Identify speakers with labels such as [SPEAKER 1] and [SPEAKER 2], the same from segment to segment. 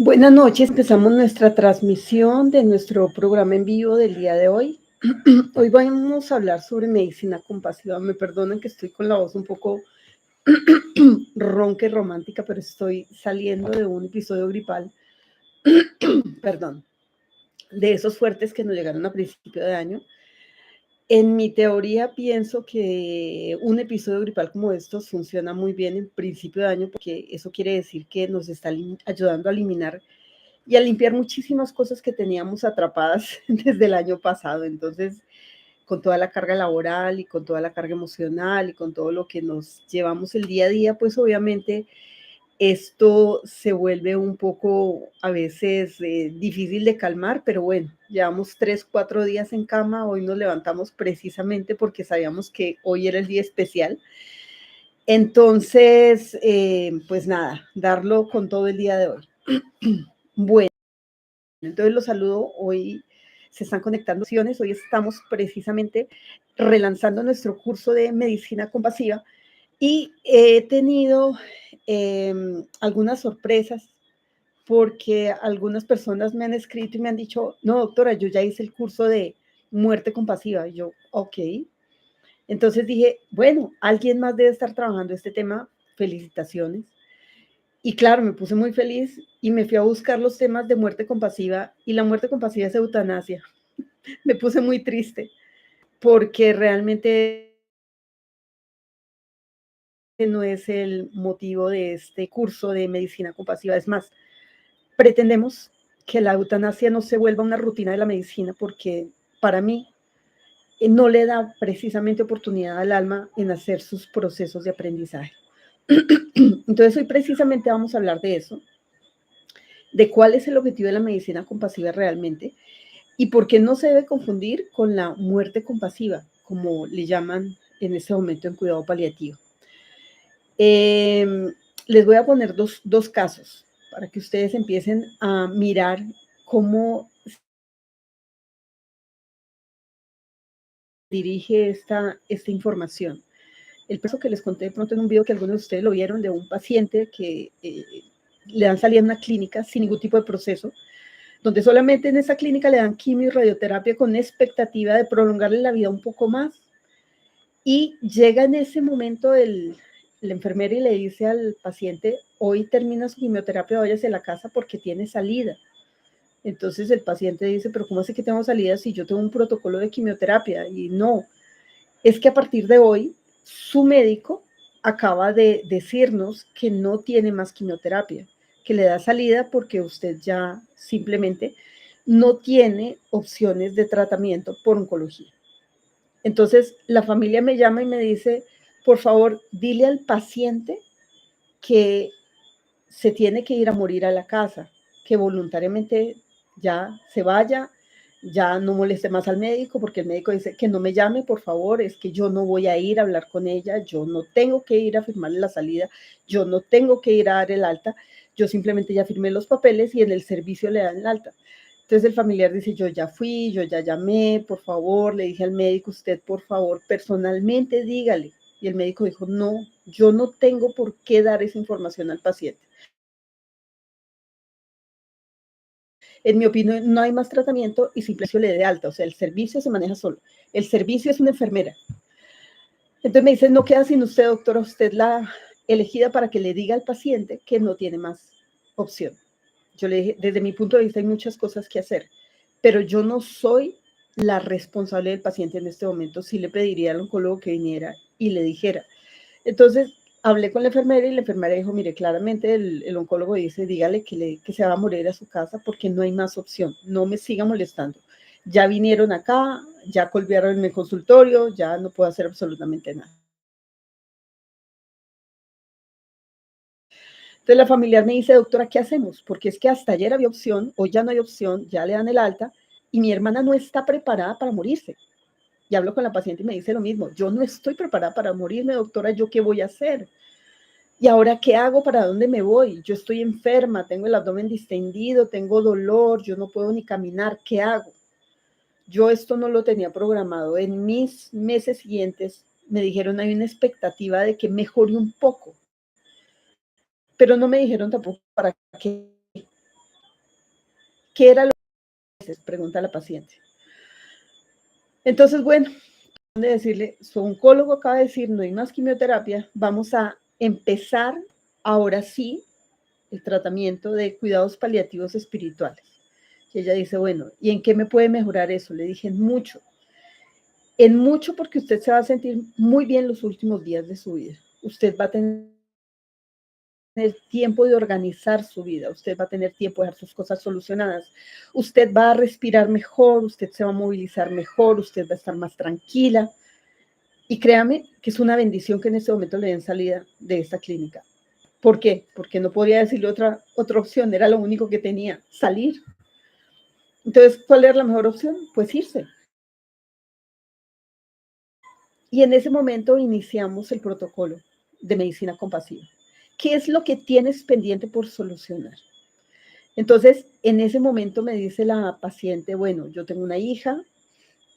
[SPEAKER 1] Buenas noches, empezamos nuestra transmisión de nuestro programa en vivo del día de hoy. Hoy vamos a hablar sobre medicina compasiva. Me perdonan que estoy con la voz un poco ronca y romántica, pero estoy saliendo de un episodio gripal, perdón, de esos fuertes que nos llegaron a principio de año. En mi teoría pienso que un episodio gripal como estos funciona muy bien en principio de año porque eso quiere decir que nos está ayudando a eliminar y a limpiar muchísimas cosas que teníamos atrapadas desde el año pasado. Entonces, con toda la carga laboral y con toda la carga emocional y con todo lo que nos llevamos el día a día, pues obviamente esto se vuelve un poco a veces difícil de calmar, pero bueno, llevamos 3, 4 días en cama, hoy nos levantamos precisamente porque sabíamos que hoy era el día especial. Entonces, pues nada, darlo con todo el día de hoy. Bueno, entonces los saludo, hoy se están conectando sesiones, hoy estamos precisamente relanzando nuestro curso de medicina compasiva y he tenido algunas sorpresas porque algunas personas me han escrito y me han dicho, no doctora, yo ya hice el curso de muerte compasiva. Y yo, ok. Entonces dije, bueno, alguien más debe estar trabajando este tema, felicitaciones. Y claro, me puse muy feliz y me fui a buscar los temas de muerte compasiva y la muerte compasiva es eutanasia. Me puse muy triste porque realmente no es el motivo de este curso de medicina compasiva. Es más, pretendemos que la eutanasia no se vuelva una rutina de la medicina porque para mí no le da precisamente oportunidad al alma en hacer sus procesos de aprendizaje. Entonces hoy precisamente vamos a hablar de eso, de cuál es el objetivo de la medicina compasiva realmente y por qué no se debe confundir con la muerte compasiva, como le llaman en este momento en cuidado paliativo. Les voy a poner dos casos para que ustedes empiecen a mirar cómo dirige esta información. El caso que les conté de pronto en un video que algunos de ustedes lo vieron de un paciente que le dan salida en una clínica sin ningún tipo de proceso, donde solamente en esa clínica le dan quimio y radioterapia con expectativa de prolongarle la vida un poco más. Y llega en ese momento la enfermera y le dice al paciente, hoy termina su quimioterapia, váyase a la casa porque tiene salida. Entonces el paciente dice, pero ¿cómo hace que tengo salida si yo tengo un protocolo de quimioterapia? Y no, es que a partir de hoy su médico acaba de decirnos que no tiene más quimioterapia, que le da salida porque usted ya simplemente no tiene opciones de tratamiento por oncología. Entonces la familia me llama y me dice, por favor, dile al paciente que se tiene que ir a morir a la casa, que voluntariamente ya se vaya, ya no moleste más al médico, porque el médico dice que no me llame, por favor, es que yo no voy a ir a hablar con ella, yo no tengo que ir a firmarle la salida, yo no tengo que ir a dar el alta, yo simplemente ya firmé los papeles y en el servicio le dan el alta. Entonces el familiar dice, yo ya fui, yo ya llamé, por favor, le dije al médico, usted por favor, personalmente dígale. Y el médico dijo, no, yo no tengo por qué dar esa información al paciente. En mi opinión, no hay más tratamiento y simplemente le dé alta. O sea, el servicio se maneja solo. El servicio es una enfermera. Entonces me dice, no queda sin usted, doctora, usted la elegida para que le diga al paciente que no tiene más opción. Yo le dije, desde mi punto de vista hay muchas cosas que hacer, pero yo no soy la responsable del paciente en este momento. Sí le pediría al oncólogo que viniera y le dijera. Entonces hablé con la enfermera y la enfermera dijo, mire, claramente el oncólogo dice, dígale que se va a morir a su casa porque no hay más opción, no me siga molestando. Ya vinieron acá, ya colgaron en el consultorio, ya no puedo hacer absolutamente nada. Entonces la familiar me dice, doctora, ¿qué hacemos? Porque es que hasta ayer había opción, hoy ya no hay opción, ya le dan el alta y mi hermana no está preparada para morirse. Y hablo con la paciente y me dice lo mismo, yo no estoy preparada para morirme, doctora, ¿yo qué voy a hacer? ¿Y ahora qué hago? ¿Para dónde me voy? Yo estoy enferma, tengo el abdomen distendido, tengo dolor, yo no puedo ni caminar, ¿qué hago? Yo esto no lo tenía programado. En mis meses siguientes me dijeron hay una expectativa de que mejore un poco, pero no me dijeron tampoco para qué. ¿qué era lo que pregunta la paciente? Entonces, bueno, de decirle, su oncólogo acaba de decir, no hay más quimioterapia, vamos a empezar ahora sí el tratamiento de cuidados paliativos espirituales. Y ella dice, bueno, ¿y en qué me puede mejorar eso? Le dije, en mucho porque usted se va a sentir muy bien los últimos días de su vida. Usted va a tener tiempo de organizar su vida, usted va a tener tiempo de dejar sus cosas solucionadas, usted va a respirar mejor, usted se va a movilizar mejor, usted va a estar más tranquila. Y créame que es una bendición que en este momento le den salida de esta clínica. ¿Por qué? Porque no podía decirle otra opción, era lo único que tenía, salir. Entonces, ¿cuál era la mejor opción? Pues irse. Y en ese momento iniciamos el protocolo de medicina compasiva. ¿Qué es lo que tienes pendiente por solucionar? Entonces, en ese momento me dice la paciente, bueno, yo tengo una hija,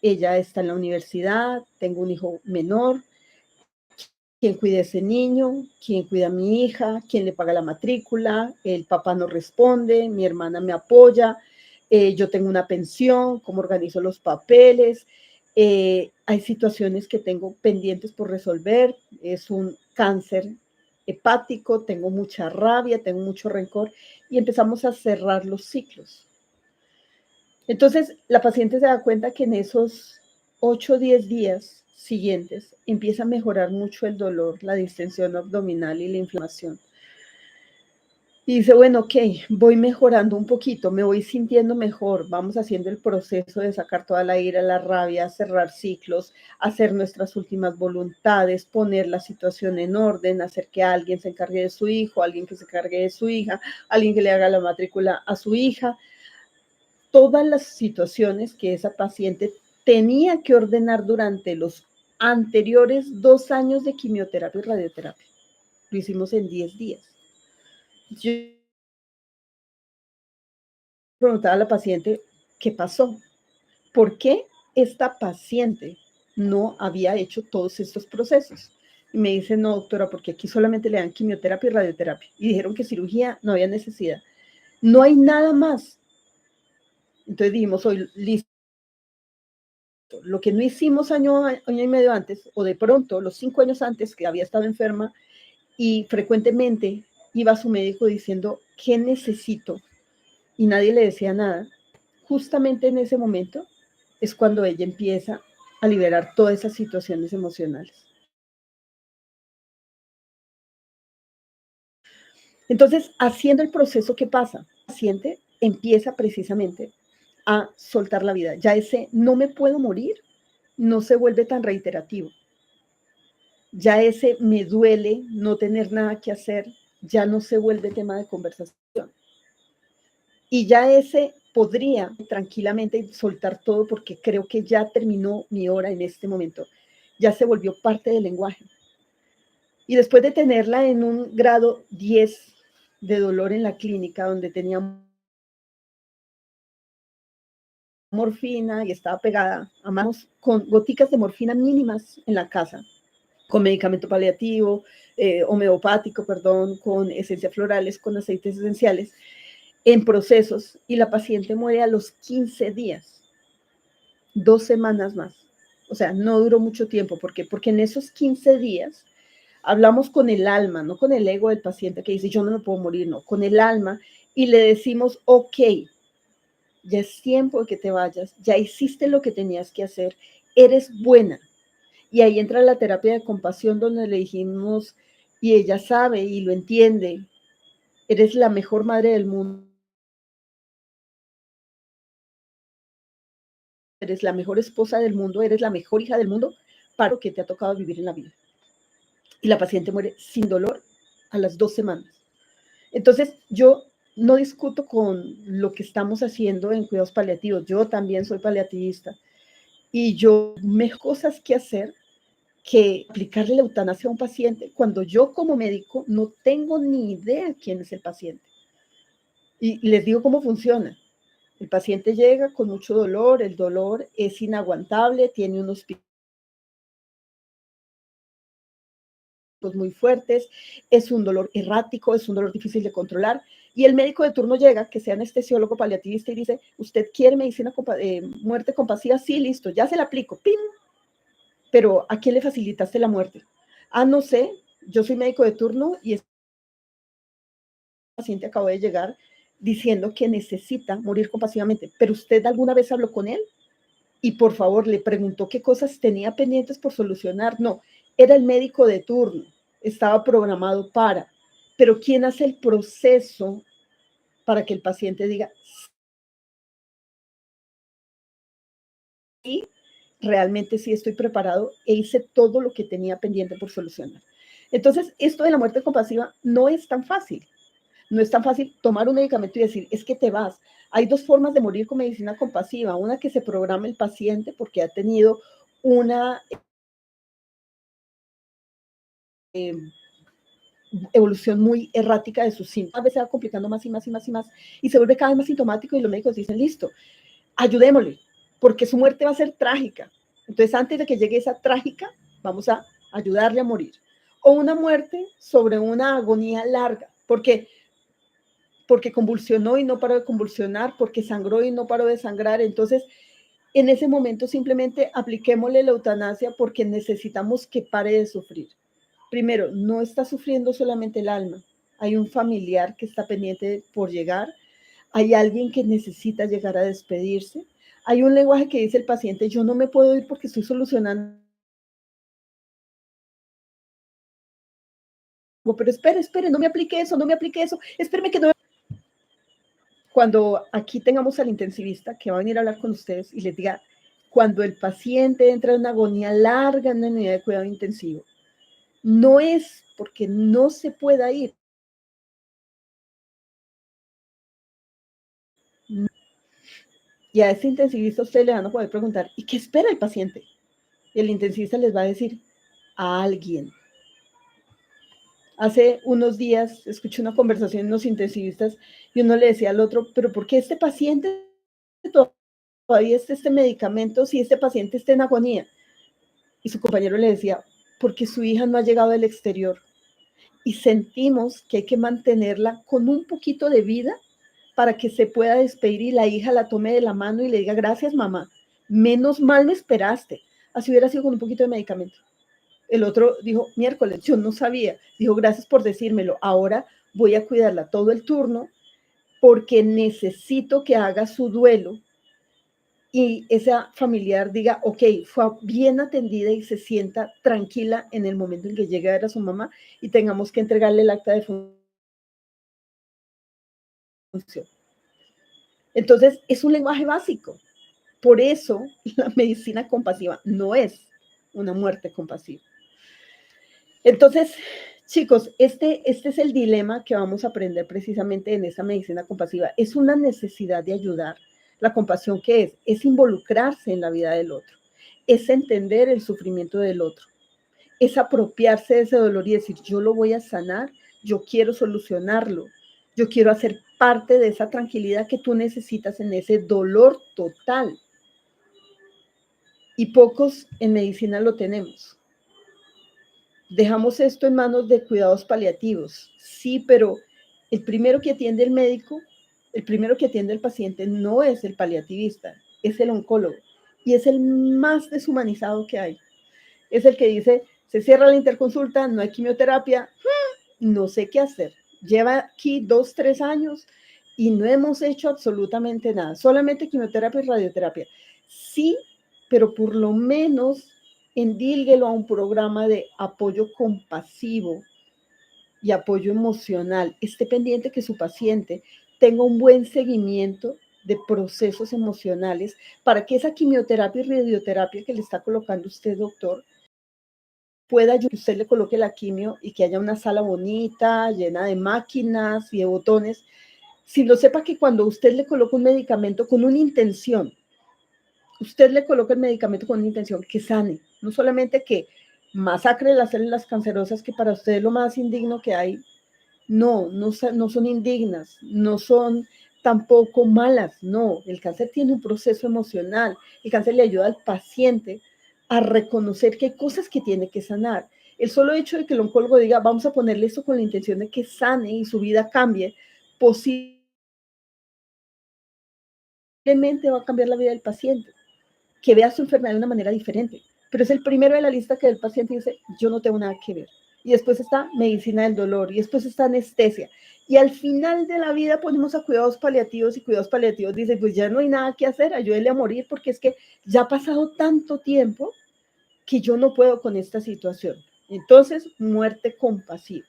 [SPEAKER 1] ella está en la universidad, tengo un hijo menor, ¿quién cuida a ese niño? ¿Quién cuida a mi hija? ¿Quién le paga la matrícula? El papá no responde, mi hermana me apoya, yo tengo una pensión, ¿cómo organizo los papeles? Hay situaciones que tengo pendientes por resolver, es un cáncer hepático, tengo mucha rabia, tengo mucho rencor y empezamos a cerrar los ciclos. Entonces, la paciente se da cuenta que en esos 8 o 10 días siguientes empieza a mejorar mucho el dolor, la distensión abdominal y la inflamación. Y dice, bueno, ok, voy mejorando un poquito, me voy sintiendo mejor, vamos haciendo el proceso de sacar toda la ira, la rabia, cerrar ciclos, hacer nuestras últimas voluntades, poner la situación en orden, hacer que alguien se encargue de su hijo, alguien que se encargue de su hija, alguien que le haga la matrícula a su hija. Todas las situaciones que esa paciente tenía que ordenar durante los anteriores 2 años de quimioterapia y radioterapia. Lo hicimos en 10 días. Yo preguntaba a la paciente, ¿qué pasó? ¿Por qué esta paciente no había hecho todos estos procesos? Y me dice, no, doctora, porque aquí solamente le dan quimioterapia y radioterapia. Y dijeron que cirugía no había necesidad. No hay nada más. Entonces dijimos, hoy, listo. Lo que no hicimos año y medio antes, o de pronto los 5 años antes que había estado enferma y frecuentemente iba a su médico diciendo, ¿qué necesito? Y nadie le decía nada. Justamente en ese momento es cuando ella empieza a liberar todas esas situaciones emocionales. Entonces, haciendo el proceso, ¿qué pasa? El paciente empieza precisamente a soltar la vida. Ya ese no me puedo morir no se vuelve tan reiterativo. Ya ese me duele no tener nada que hacer, ya no se vuelve tema de conversación. Y ya ese podría tranquilamente soltar todo porque creo que ya terminó mi hora en este momento. Ya se volvió parte del lenguaje. Y después de tenerla en un grado 10 de dolor en la clínica, donde tenía morfina y estaba pegada a manos con goticas de morfina mínimas en la casa, con medicamento paliativo, homeopático, perdón, con esencias florales, con aceites esenciales, en procesos, y la paciente muere a los 15 días, 2 semanas más. O sea, no duró mucho tiempo. ¿Por qué? Porque en esos 15 días hablamos con el alma, no con el ego del paciente que dice, yo no me puedo morir, no, con el alma, y le decimos, ok, ya es tiempo de que te vayas, ya hiciste lo que tenías que hacer, eres buena. Y ahí entra la terapia de compasión donde le dijimos, y ella sabe y lo entiende, eres la mejor madre del mundo, eres la mejor esposa del mundo, eres la mejor hija del mundo para lo que te ha tocado vivir en la vida. Y la paciente muere sin dolor a las 2 semanas. Entonces, yo no discuto con lo que estamos haciendo en cuidados paliativos. Yo también soy paliativista y yo me cosas que hacer que aplicarle la eutanasia a un paciente cuando yo como médico no tengo ni idea quién es el paciente. Y les digo cómo funciona. El paciente llega con mucho dolor, el dolor es inaguantable, tiene unos picos muy fuertes, es un dolor errático, es un dolor difícil de controlar. y el médico de turno llega, que sea anestesiólogo paliativista, y dice, ¿usted quiere medicina muerte compasiva? Sí, listo, ya se la aplico, ¡pim! Pero ¿a quién le facilitaste la muerte? Ah, no sé, yo soy médico de turno y este paciente acabó de llegar diciendo que necesita morir compasivamente, pero ¿usted alguna vez habló con él? Y por favor, le preguntó qué cosas tenía pendientes por solucionar. No, era el médico de turno, estaba programado para, pero ¿quién hace el proceso para que el paciente diga, sí, realmente sí estoy preparado e hice todo lo que tenía pendiente por solucionar? Entonces, esto de la muerte compasiva no es tan fácil. No es tan fácil tomar un medicamento y decir, es que te vas. Hay dos formas de morir con medicina compasiva. Una, que se programa el paciente porque ha tenido una evolución muy errática de sus síntomas. A veces va complicando más y más y más y más y se vuelve cada vez más sintomático y los médicos dicen, listo, ayudémosle, porque su muerte va a ser trágica. Entonces, antes de que llegue esa trágica, vamos a ayudarle a morir. O una muerte sobre una agonía larga, porque convulsionó y no paró de convulsionar, porque sangró y no paró de sangrar. Entonces, en ese momento simplemente apliquémosle la eutanasia porque necesitamos que pare de sufrir. Primero, no está sufriendo solamente el alma, hay un familiar que está pendiente por llegar, hay alguien que necesita llegar a despedirse, hay un lenguaje que dice el paciente, yo no me puedo ir porque estoy solucionando, pero espere, no me aplique eso, espéreme que no. Cuando aquí tengamos al intensivista que va a venir a hablar con ustedes y les diga, cuando el paciente entra en una agonía larga en una unidad de cuidado intensivo, no es porque no se pueda ir. Y a ese intensivista ustedes le van a poder preguntar, ¿y qué espera el paciente? Y el intensivista les va a decir, a alguien. Hace unos días escuché una conversación de unos intensivistas y uno le decía al otro, pero ¿por qué este paciente todavía está este medicamento si este paciente está en agonía? Y su compañero le decía, porque su hija no ha llegado del exterior y sentimos que hay que mantenerla con un poquito de vida para que se pueda despedir y la hija la tome de la mano y le diga, gracias mamá, menos mal me esperaste, así hubiera sido con un poquito de medicamento. El otro dijo, miércoles, yo no sabía, dijo, gracias por decírmelo, ahora voy a cuidarla todo el turno porque necesito que haga su duelo y esa familiar diga, ok, fue bien atendida y se sienta tranquila en el momento en que llegue a ver a su mamá y tengamos que entregarle el acta de función. Entonces, es un lenguaje básico. Por eso, la medicina compasiva no es una muerte compasiva. Entonces, chicos, este es el dilema que vamos a aprender precisamente en esta medicina compasiva. Es una necesidad de ayudar. La compasión, ¿qué es? Es involucrarse en la vida del otro, es entender el sufrimiento del otro, es apropiarse de ese dolor y decir, yo lo voy a sanar, yo quiero solucionarlo, yo quiero hacer parte de esa tranquilidad que tú necesitas en ese dolor total. Y pocos en medicina lo tenemos. Dejamos esto en manos de cuidados paliativos, sí, pero el primero que atiende el médico, el primero que atiende el paciente no es el paliativista, es el oncólogo y es el más deshumanizado que hay. Es el que dice, se cierra la interconsulta, no hay quimioterapia, no sé qué hacer. Lleva aquí 2, 3 años y no hemos hecho absolutamente nada, solamente quimioterapia y radioterapia. Sí, pero por lo menos endílguelo a un programa de apoyo compasivo y apoyo emocional. Esté pendiente que su paciente tenga un buen seguimiento de procesos emocionales para que esa quimioterapia y radioterapia que le está colocando usted, doctor, pueda que usted le coloque la quimio y que haya una sala bonita, llena de máquinas y de botones, si lo sepa que cuando usted le coloca un medicamento con una intención, usted le coloca el medicamento con una intención que sane, no solamente que masacre las células cancerosas, que para usted es lo más indigno que hay, no son indignas, no son tampoco malas, no, el cáncer tiene un proceso emocional, el cáncer le ayuda al paciente a reconocer que hay cosas que tiene que sanar. El solo hecho de que el oncólogo diga, vamos a ponerle esto con la intención de que sane y su vida cambie, posiblemente va a cambiar la vida del paciente, que vea su enfermedad de una manera diferente. Pero es el primero de la lista que el paciente dice, yo no tengo nada que ver. Y después está medicina del dolor, y después está anestesia. Y al final de la vida ponemos a cuidados paliativos, y cuidados paliativos dicen, pues ya no hay nada que hacer, ayúdele a morir, porque es que ya ha pasado tanto tiempo que yo no puedo con esta situación. Entonces, muerte compasiva.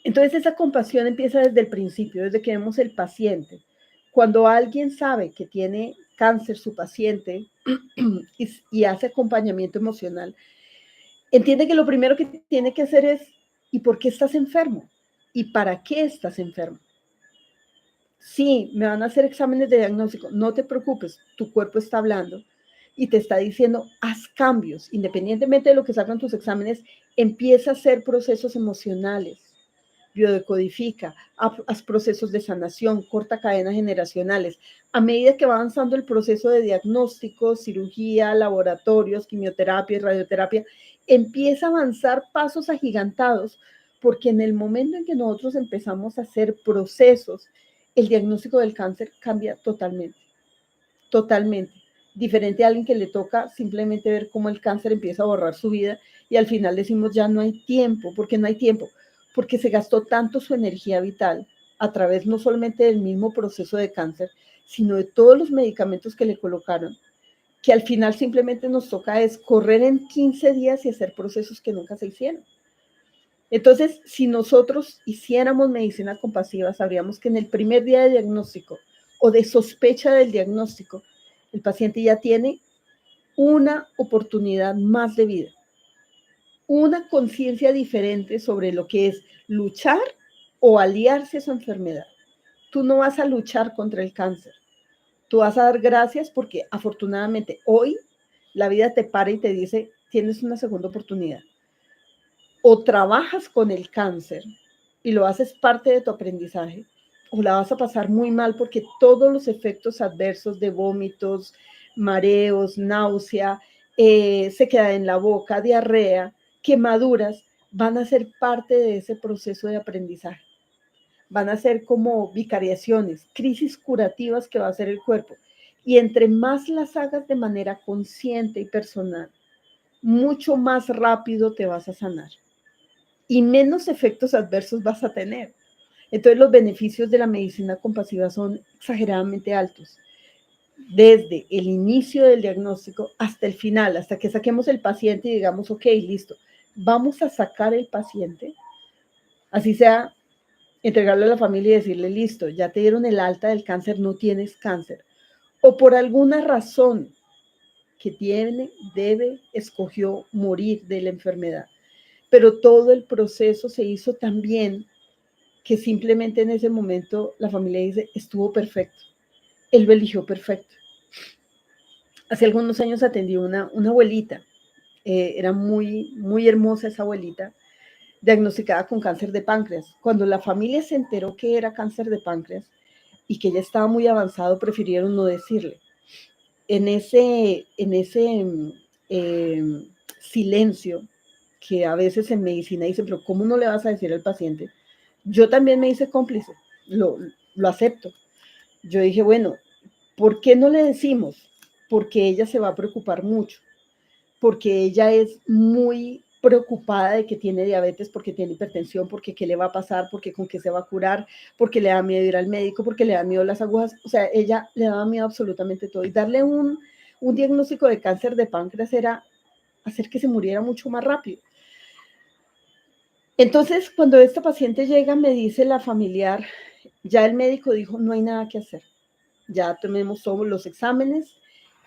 [SPEAKER 1] Entonces, esa compasión empieza desde el principio, desde que vemos el paciente. Cuando alguien sabe que tiene cáncer su paciente y hace acompañamiento emocional, entiende que lo primero que tiene que hacer es, ¿y por qué estás enfermo? ¿Y para qué estás enfermo? Sí, me van a hacer exámenes de diagnóstico, no te preocupes, tu cuerpo está hablando y te está diciendo, haz cambios, independientemente de lo que salgan tus exámenes, empieza a hacer procesos emocionales, biodecodifica, haz procesos de sanación, corta cadenas generacionales. A medida que va avanzando el proceso de diagnóstico, cirugía, laboratorios, quimioterapia y radioterapia, empieza a avanzar pasos agigantados, porque en el momento en que nosotros empezamos a hacer procesos, el diagnóstico del cáncer cambia totalmente, totalmente. Diferente a alguien que le toca simplemente ver cómo el cáncer empieza a borrar su vida y al final decimos ya no hay tiempo. ¿Por qué no hay tiempo? Porque se gastó tanto su energía vital a través no solamente del mismo proceso de cáncer, sino de todos los medicamentos que le colocaron, que al final simplemente nos toca es correr en 15 días y hacer procesos que nunca se hicieron. Entonces, si nosotros hiciéramos medicina compasiva, sabríamos que en el primer día de diagnóstico o de sospecha del diagnóstico, el paciente ya tiene una oportunidad más de vida, una conciencia diferente sobre lo que es luchar o aliarse a su enfermedad. Tú no vas a luchar contra el cáncer, tú vas a dar gracias porque afortunadamente hoy la vida te para y te dice, tienes una segunda oportunidad. O trabajas con el cáncer y lo haces parte de tu aprendizaje, o la vas a pasar muy mal porque todos los efectos adversos de vómitos, mareos, náusea, se queda en la boca, diarrea, quemaduras, van a ser parte de ese proceso de aprendizaje. Van a ser como vicariaciones, crisis curativas que va a hacer el cuerpo. Y entre más las hagas de manera consciente y personal, mucho más rápido te vas a sanar y menos efectos adversos vas a tener. Entonces los beneficios de la medicina compasiva son exageradamente altos, desde el inicio del diagnóstico hasta el final, hasta que saquemos el paciente y digamos, ok, listo, vamos a sacar el paciente, así sea, entregarlo a la familia y decirle, listo, ya te dieron el alta del cáncer, no tienes cáncer, o por alguna razón que tiene, debe, escogió morir de la enfermedad. Pero todo el proceso se hizo tan bien que simplemente en ese momento la familia dice, estuvo perfecto, él lo eligió perfecto. Hace algunos años atendí una abuelita, era muy hermosa esa abuelita, diagnosticada con cáncer de páncreas. Cuando la familia se enteró que era cáncer de páncreas y que ya estaba muy avanzado, prefirieron no decirle. En ese silencio que a veces en medicina dicen, pero ¿cómo no le vas a decir al paciente? Yo también me hice cómplice, lo acepto. Yo dije, bueno, ¿por qué no le decimos? Porque ella se va a preocupar mucho, porque ella es muy preocupada de que tiene diabetes, porque tiene hipertensión, porque qué le va a pasar, porque con qué se va a curar, porque le da miedo ir al médico, porque le da miedo las agujas, o sea, ella le daba miedo absolutamente todo. Y darle un diagnóstico de cáncer de páncreas era hacer que se muriera mucho más rápido. Entonces, cuando esta paciente llega, me dice la familiar, ya el médico dijo, no hay nada que hacer, ya tenemos todos los exámenes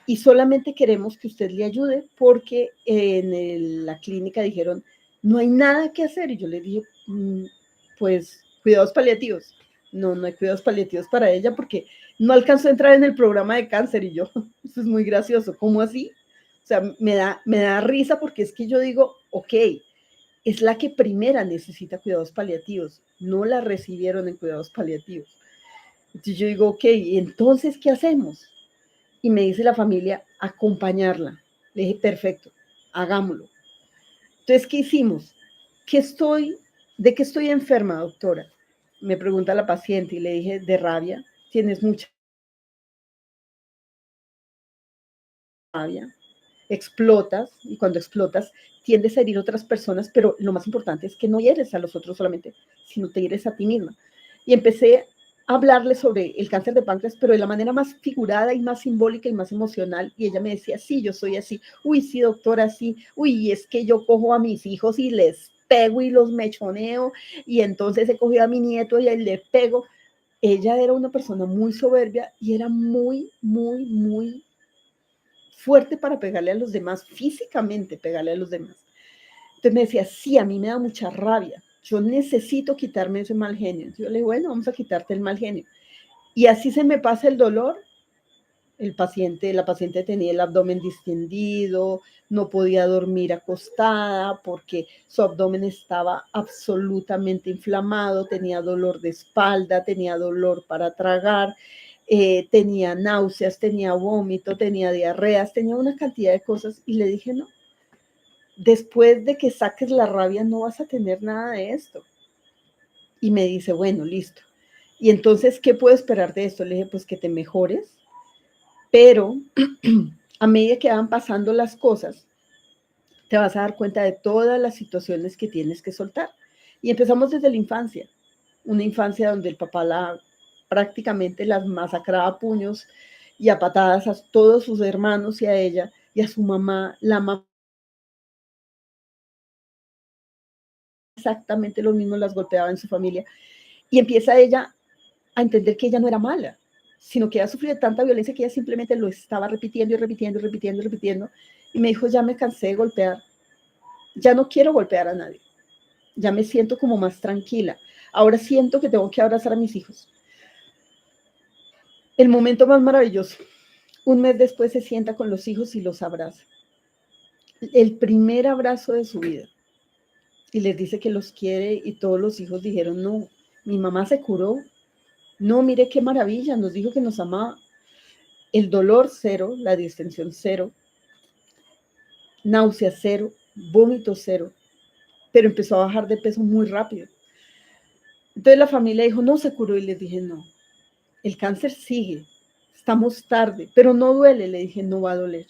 [SPEAKER 1] y solamente queremos que usted le ayude porque en la clínica dijeron, no hay nada que hacer. Y yo le dije, pues cuidados paliativos. No, no hay cuidados paliativos para ella porque no alcanzó a entrar en el programa de cáncer. Y yo, eso es muy gracioso, ¿cómo así? O sea, me da risa porque es que yo digo, ok, es la que primera necesita cuidados paliativos, no la recibieron en cuidados paliativos. Entonces yo digo, ok, entonces, ¿qué hacemos? Y me dice la familia, acompañarla. Le dije, perfecto, hagámoslo. Entonces, ¿qué hicimos? ¿De qué estoy enferma, doctora? Me pregunta la paciente y le dije, de rabia, tienes mucha rabia, explotas y cuando explotas tiendes a herir a otras personas, pero lo más importante es que no hieres a los otros solamente, sino te hieres a ti misma. Y empecé a hablarle sobre el cáncer de páncreas, pero de la manera más figurada y más simbólica y más emocional. Y ella me decía, sí, yo soy así. Uy, sí, doctora, sí. Uy, es que yo cojo a mis hijos y les pego y los mechoneo. Y entonces he cogido a mi nieto y le pego. Ella era una persona muy soberbia y era muy, muy, muy fuerte para pegarle a los demás, físicamente pegarle a los demás. Entonces me decía, sí, a mí me da mucha rabia, yo necesito quitarme ese mal genio. Entonces yo le digo, bueno, vamos a quitarte el mal genio. Y así se me pasa el dolor. La paciente tenía el abdomen distendido, no podía dormir acostada porque su abdomen estaba absolutamente inflamado, tenía dolor de espalda, tenía dolor para tragar, tenía náuseas, tenía vómito, tenía diarreas, tenía una cantidad de cosas y le dije, no, después de que saques la rabia no vas a tener nada de esto. Y me dice, bueno, listo. Y entonces, ¿qué puedo esperar de esto? Le dije, pues que te mejores, pero a medida que van pasando las cosas, te vas a dar cuenta de todas las situaciones que tienes que soltar. Y empezamos desde la infancia, una infancia donde el papá prácticamente las masacraba a puños y a patadas a todos sus hermanos y a ella, y a su mamá, la mamá exactamente lo mismo las golpeaba en su familia. Y empieza ella a entender que ella no era mala, sino que ella sufrido tanta violencia que ella simplemente lo estaba repitiendo y repitiendo y repitiendo y repitiendo. Y me dijo, ya me cansé de golpear, ya no quiero golpear a nadie, ya me siento como más tranquila. Ahora siento que tengo que abrazar a mis hijos. El momento más maravilloso. Un mes después se sienta con los hijos y los abraza. El primer abrazo de su vida. Y les dice que los quiere y todos los hijos dijeron, no, mi mamá se curó. No, mire qué maravilla, nos dijo que nos amaba. El dolor cero, la distensión cero, náusea cero, vómito cero, pero empezó a bajar de peso muy rápido. Entonces la familia dijo, no se curó y les dije, no, el cáncer sigue, estamos tarde, pero no duele, le dije, no va a doler.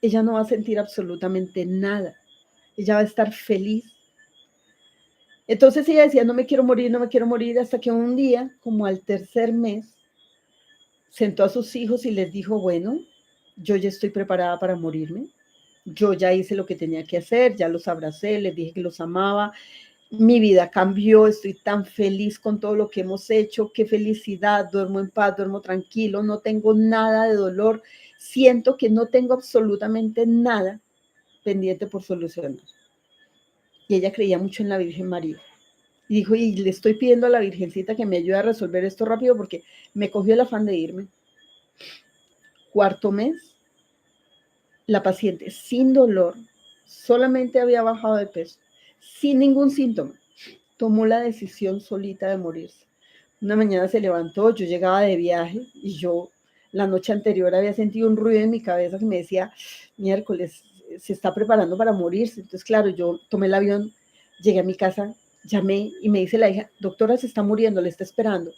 [SPEAKER 1] Ella no va a sentir absolutamente nada, ella va a estar feliz. Entonces ella decía, no me quiero morir, no me quiero morir, hasta que un día, como al tercer mes, sentó a sus hijos y les dijo, bueno, yo ya estoy preparada para morirme, yo ya hice lo que tenía que hacer, ya los abracé, les dije que los amaba, mi vida cambió, estoy tan feliz con todo lo que hemos hecho, qué felicidad, duermo en paz, duermo tranquilo, no tengo nada de dolor, siento que no tengo absolutamente nada pendiente por solucionar. Y ella creía mucho en la Virgen María. Y dijo, y le estoy pidiendo a la Virgencita que me ayude a resolver esto rápido porque me cogió el afán de irme. Cuarto mes, la paciente sin dolor, solamente había bajado de peso, sin ningún síntoma, tomó la decisión solita de morirse. Una mañana se levantó, yo llegaba de viaje y yo la noche anterior había sentido un ruido en mi cabeza que me decía, miércoles, se está preparando para morirse. Entonces, claro, yo tomé el avión, llegué a mi casa, llamé y me dice la hija, doctora, se está muriendo, le está esperando.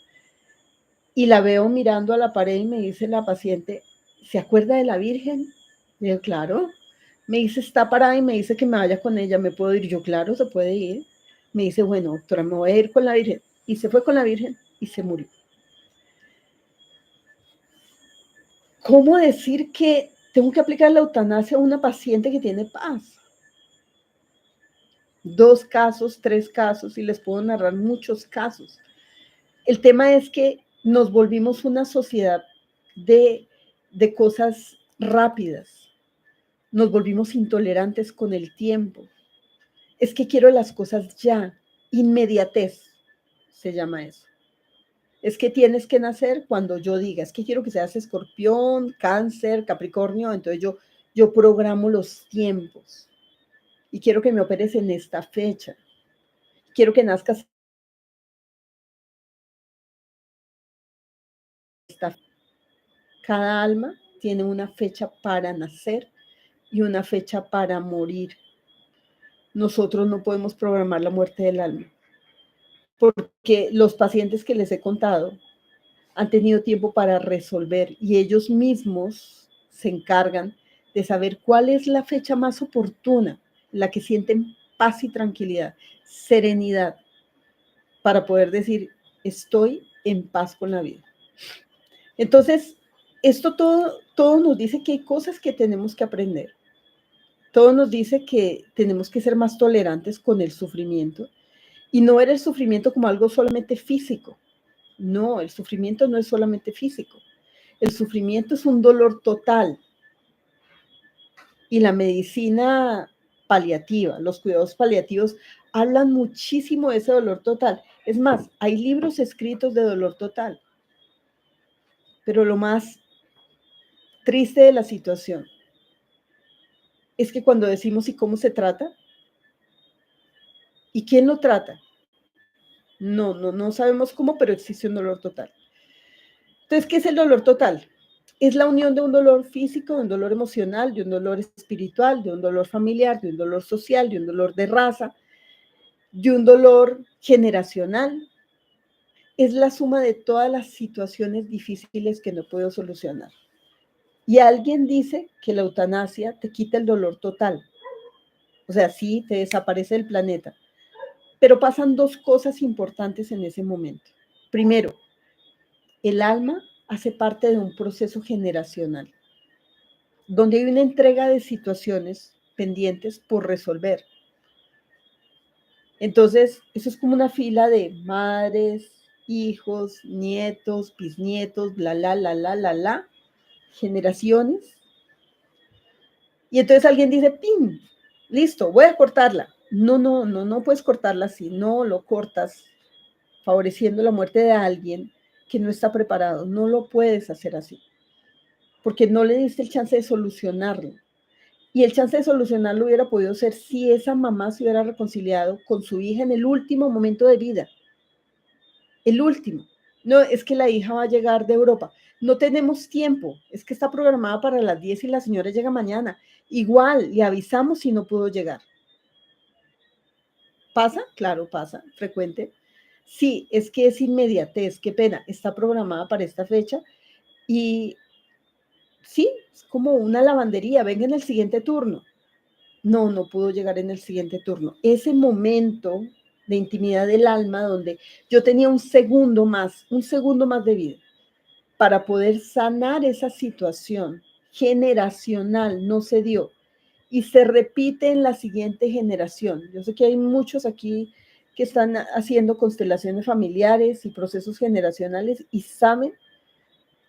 [SPEAKER 1] Y la veo mirando a la pared y me dice la paciente, ¿se acuerda de la Virgen? Le digo, claro. Me dice, está parada y me dice que me vaya con ella, ¿me puedo ir? Yo, claro, se puede ir. Me dice, bueno, doctora, me voy a ir con la Virgen. Y se fue con la Virgen y se murió. ¿Cómo decir que tengo que aplicar la eutanasia a una paciente que tiene paz? 2 casos, 3 casos, y les puedo narrar muchos casos. El tema es que nos volvimos una sociedad de cosas rápidas. Nos volvimos intolerantes con el tiempo. Es que quiero las cosas ya. Inmediatez se llama eso. Es que tienes que nacer cuando yo diga, es que quiero que seas escorpión, cáncer, capricornio, entonces yo programo los tiempos y quiero que me operes en esta fecha. Quiero que nazcas esta. Cada alma tiene una fecha para nacer y una fecha para morir. Nosotros no podemos programar la muerte del alma. porque los pacientes que les he contado han tenido tiempo para resolver y ellos mismos se encargan de saber cuál es la fecha más oportuna, la que sienten paz y tranquilidad, serenidad, para poder decir, estoy en paz con la vida. Entonces, esto todo nos dice que hay cosas que tenemos que aprender. Todo nos dice que tenemos que ser más tolerantes con el sufrimiento y no ver el sufrimiento como algo solamente físico. No, el sufrimiento no es solamente físico. El sufrimiento es un dolor total. Y la medicina paliativa, los cuidados paliativos, hablan muchísimo de ese dolor total. Es más, hay libros escritos de dolor total. Pero lo más triste de la situación es que cuando decimos ¿y cómo se trata? ¿Y quién lo trata? No sabemos cómo, pero existe un dolor total. Entonces, ¿qué es el dolor total? Es la unión de un dolor físico, de un dolor emocional, de un dolor espiritual, de un dolor familiar, de un dolor social, de un dolor de raza, de un dolor generacional. Es la suma de todas las situaciones difíciles que no puedo solucionar. Y alguien dice que la eutanasia te quita el dolor total. O sea, sí, te desaparece del planeta. Pero pasan dos cosas importantes en ese momento. Primero, el alma hace parte de un proceso generacional, donde hay una entrega de situaciones pendientes por resolver. Entonces, eso es como una fila de madres, hijos, nietos, bisnietos, generaciones. Y entonces alguien dice, ¡pim! Listo, voy a cortarla. No puedes cortarla así, no lo cortas favoreciendo la muerte de alguien que no está preparado. No lo puedes hacer así, porque no le diste el chance de solucionarlo. Y el chance de solucionarlo hubiera podido ser si esa mamá se hubiera reconciliado con su hija en el último momento de vida. El último. No, es que la hija va a llegar de Europa. No tenemos tiempo. Es que está programada para las 10 y la señora llega mañana. Igual, le avisamos si no pudo llegar. ¿Pasa? Claro, pasa. Frecuente. Sí, es que es inmediatez. Qué pena. Está programada para esta fecha. Y sí, es como una lavandería. Venga en el siguiente turno. No pudo llegar en el siguiente turno. Ese momento de intimidad del alma donde yo tenía un segundo más de vida para poder sanar esa situación generacional, no se dio y se repite en la siguiente generación. Yo sé que hay muchos aquí que están haciendo constelaciones familiares y procesos generacionales y saben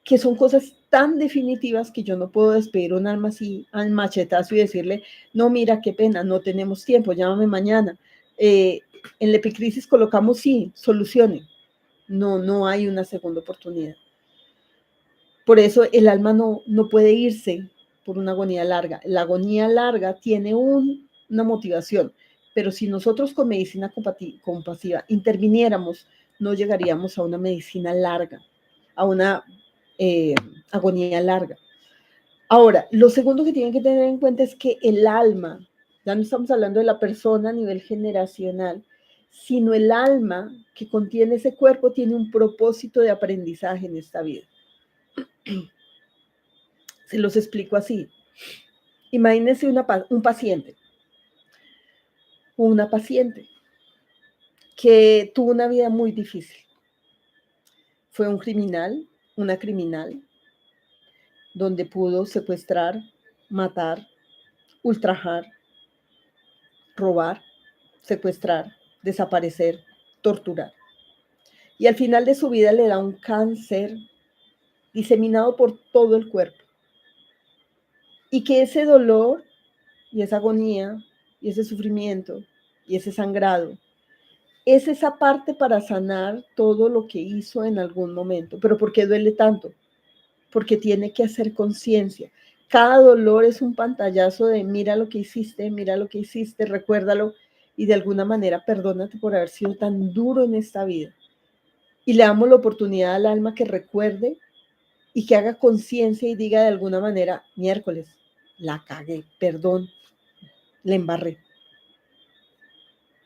[SPEAKER 1] que son cosas tan definitivas que yo no puedo despedir un alma así al machetazo y decirle, no, mira, qué pena, no tenemos tiempo, llámame mañana. En la epicrisis colocamos, sí, soluciones. No hay una segunda oportunidad. Por eso el alma no puede irse por una agonía larga. La agonía larga tiene una motivación, pero si nosotros con medicina compasiva interviniéramos, no llegaríamos a una medicina larga, a una eh, agonía larga. Ahora, lo segundo que tienen que tener en cuenta es que el alma, ya no estamos hablando de la persona a nivel generacional, sino el alma que contiene ese cuerpo tiene un propósito de aprendizaje en esta vida. Se los explico así. Imagínense un paciente o una paciente que tuvo una vida muy difícil. Fue un criminal, una criminal, donde pudo secuestrar, matar, ultrajar, robar, secuestrar, desaparecer, torturar. Y al final de su vida le da un cáncer diseminado por todo el cuerpo. Y que ese dolor y esa agonía y ese sufrimiento y ese sangrado es esa parte para sanar todo lo que hizo en algún momento. ¿Pero por qué duele tanto? Porque tiene que hacer conciencia. Cada dolor es un pantallazo de mira lo que hiciste, recuérdalo y de alguna manera perdónate por haber sido tan duro en esta vida. Y le damos la oportunidad al alma que recuerde y que haga conciencia y diga de alguna manera, miércoles, la cagué, perdón, la embarré.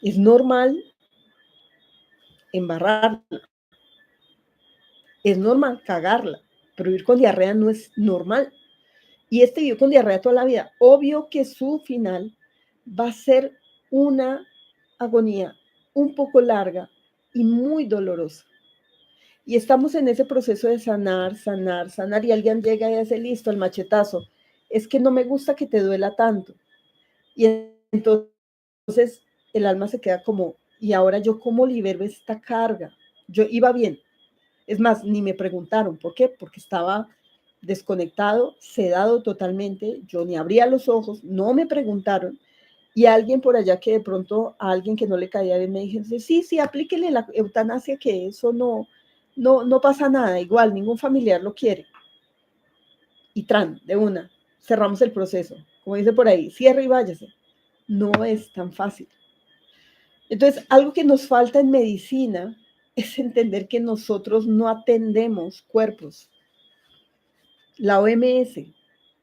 [SPEAKER 1] Es normal embarrarla, es normal cagarla, pero vivir con diarrea no es normal. Y este vivió con diarrea toda la vida. Obvio que su final va a ser una agonía un poco larga y muy dolorosa. Y estamos en ese proceso de sanar, sanar, sanar, y alguien llega y hace listo el machetazo. Es que no me gusta que te duela tanto. Y entonces el alma se queda como, ¿y ahora yo cómo libero esta carga? Yo iba bien. Es más, ni me preguntaron, ¿por qué? Porque estaba desconectado, sedado totalmente, yo ni abría los ojos, no me preguntaron, y alguien por allá que de pronto a alguien que no le caía bien me dijo, sí, sí, aplíquele la eutanasia, que eso no pasa nada, igual, ningún familiar lo quiere. Y tran, de una, cerramos el proceso. Como dice por ahí, cierre y váyase. No es tan fácil. Entonces, algo que nos falta en medicina es entender que nosotros no atendemos cuerpos. La OMS,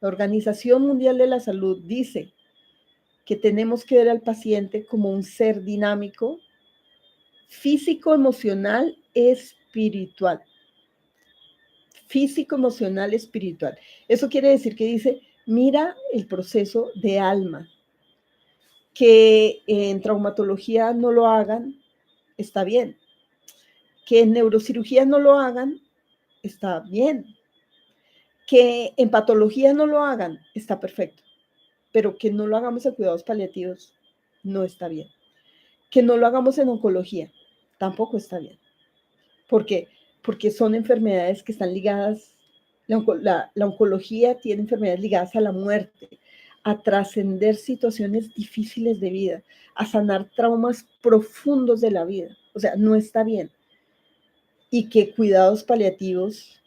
[SPEAKER 1] la Organización Mundial de la Salud, dice que tenemos que ver al paciente como un ser dinámico, físico, emocional, espiritual. Físico, emocional, espiritual. Eso quiere decir que dice, mira el proceso de alma. Que en traumatología no lo hagan, está bien. Que en neurocirugía no lo hagan, está bien. Que en patología no lo hagan, está perfecto. Pero que no lo hagamos en cuidados paliativos, no está bien. Que no lo hagamos en oncología, tampoco está bien. ¿Por qué? Porque son enfermedades que están ligadas, la oncología tiene enfermedades ligadas a la muerte, a trascender situaciones difíciles de vida, a sanar traumas profundos de la vida. O sea, no está bien. Y que cuidados paliativos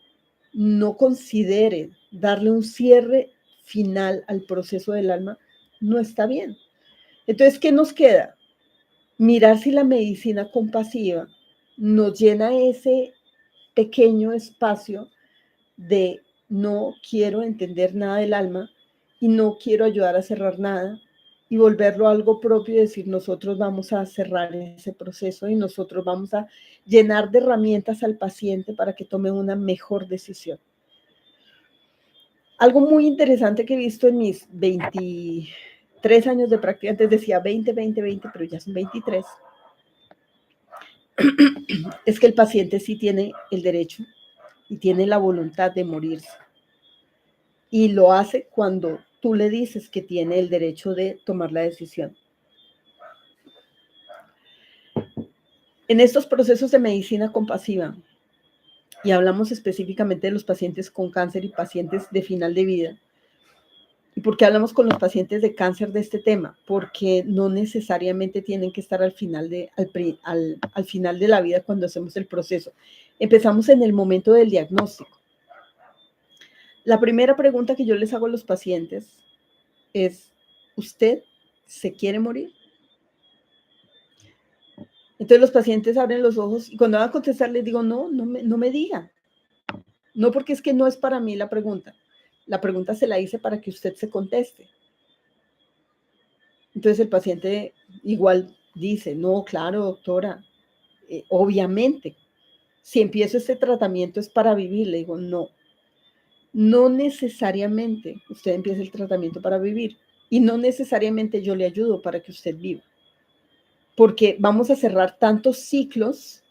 [SPEAKER 1] no consideren darle un cierre final al proceso del alma, no está bien. Entonces, ¿qué nos queda? Mirar si la medicina compasiva nos llena ese pequeño espacio de no quiero entender nada del alma y no quiero ayudar a cerrar nada, y volverlo algo propio y decir nosotros vamos a cerrar ese proceso y nosotros vamos a llenar de herramientas al paciente para que tome una mejor decisión. Algo muy interesante que he visto en mis 23 años de práctica, antes decía 20, 20, 20, pero ya son 23, es que el paciente sí tiene el derecho y tiene la voluntad de morirse. Y lo hace cuando tú le dices que tiene el derecho de tomar la decisión. En estos procesos de medicina compasiva, y hablamos específicamente de los pacientes con cáncer y pacientes de final de vida, ¿y por qué hablamos con los pacientes de cáncer de este tema? Porque no necesariamente tienen que estar al final de la vida cuando hacemos el proceso. Empezamos en el momento del diagnóstico. La primera pregunta que yo les hago a los pacientes es, ¿usted se quiere morir? Entonces los pacientes abren los ojos y cuando van a contestar les digo, no me diga. No, porque es que no es para mí la pregunta. La pregunta se la hice para que usted se conteste. Entonces el paciente igual dice, no, claro, doctora, obviamente, si empiezo este tratamiento es para vivir. Le digo, no necesariamente usted empiece el tratamiento para vivir y no necesariamente yo le ayudo para que usted viva, porque vamos a cerrar tantos ciclos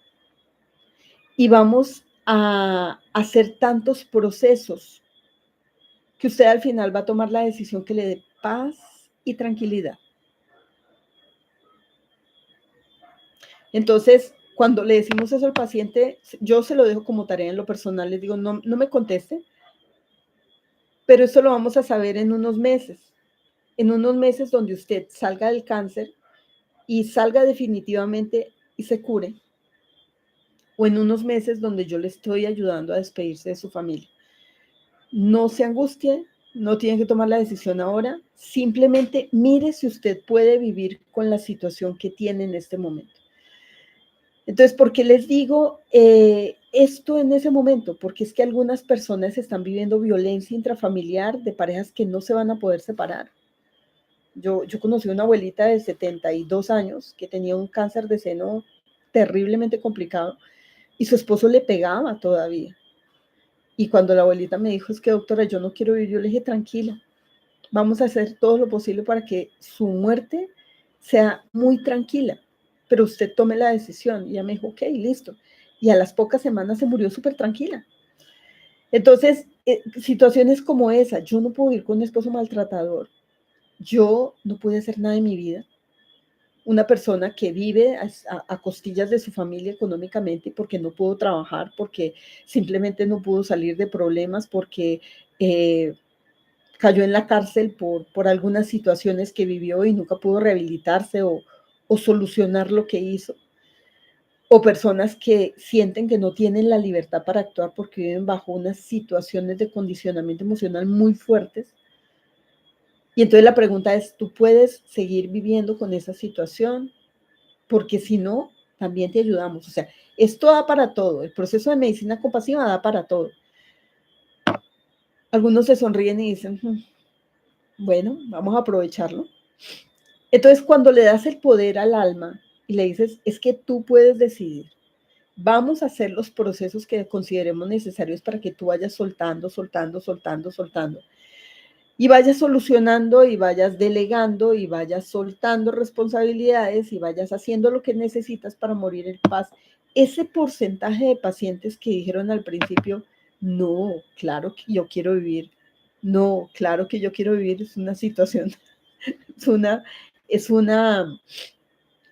[SPEAKER 1] y vamos a hacer tantos procesos que usted al final va a tomar la decisión que le dé paz y tranquilidad. Entonces, cuando le decimos eso al paciente, yo se lo dejo como tarea en lo personal, les digo, no me conteste, pero esto lo vamos a saber en unos meses donde usted salga del cáncer y salga definitivamente y se cure, o en unos meses donde yo le estoy ayudando a despedirse de su familia. No se angustie, no tiene que tomar la decisión ahora, simplemente mire si usted puede vivir con la situación que tiene en este momento. Entonces, ¿por qué les digo esto en ese momento? Porque es que algunas personas están viviendo violencia intrafamiliar de parejas que no se van a poder separar. Yo conocí una abuelita de 72 años que tenía un cáncer de seno terriblemente complicado y su esposo le pegaba todavía. Y cuando la abuelita me dijo, es que doctora, yo no quiero vivir, yo le dije, tranquila, vamos a hacer todo lo posible para que su muerte sea muy tranquila, pero usted tome la decisión. Y ella me dijo, ok, listo. Y a las pocas semanas se murió súper tranquila. Entonces, situaciones como esa, yo no puedo ir con un esposo maltratador, yo no pude hacer nada en mi vida. Una persona que vive a costillas de su familia económicamente porque no pudo trabajar, porque simplemente no pudo salir de problemas, porque cayó en la cárcel por algunas situaciones que vivió y nunca pudo rehabilitarse o solucionar lo que hizo. O personas que sienten que no tienen la libertad para actuar porque viven bajo unas situaciones de condicionamiento emocional muy fuertes. Y entonces la pregunta es, ¿tú puedes seguir viviendo con esa situación? Porque si no, también te ayudamos. O sea, esto da para todo. El proceso de medicina compasiva da para todo. Algunos se sonríen y dicen, bueno, vamos a aprovecharlo. Entonces, cuando le das el poder al alma y le dices, es que tú puedes decidir, vamos a hacer los procesos que consideremos necesarios para que tú vayas soltando, soltando, soltando, soltando. Y vayas solucionando y vayas delegando y vayas soltando responsabilidades y vayas haciendo lo que necesitas para morir en paz. Ese porcentaje de pacientes que dijeron al principio, no, claro que yo quiero vivir, no, claro que yo quiero vivir, es una situación, es una, es una,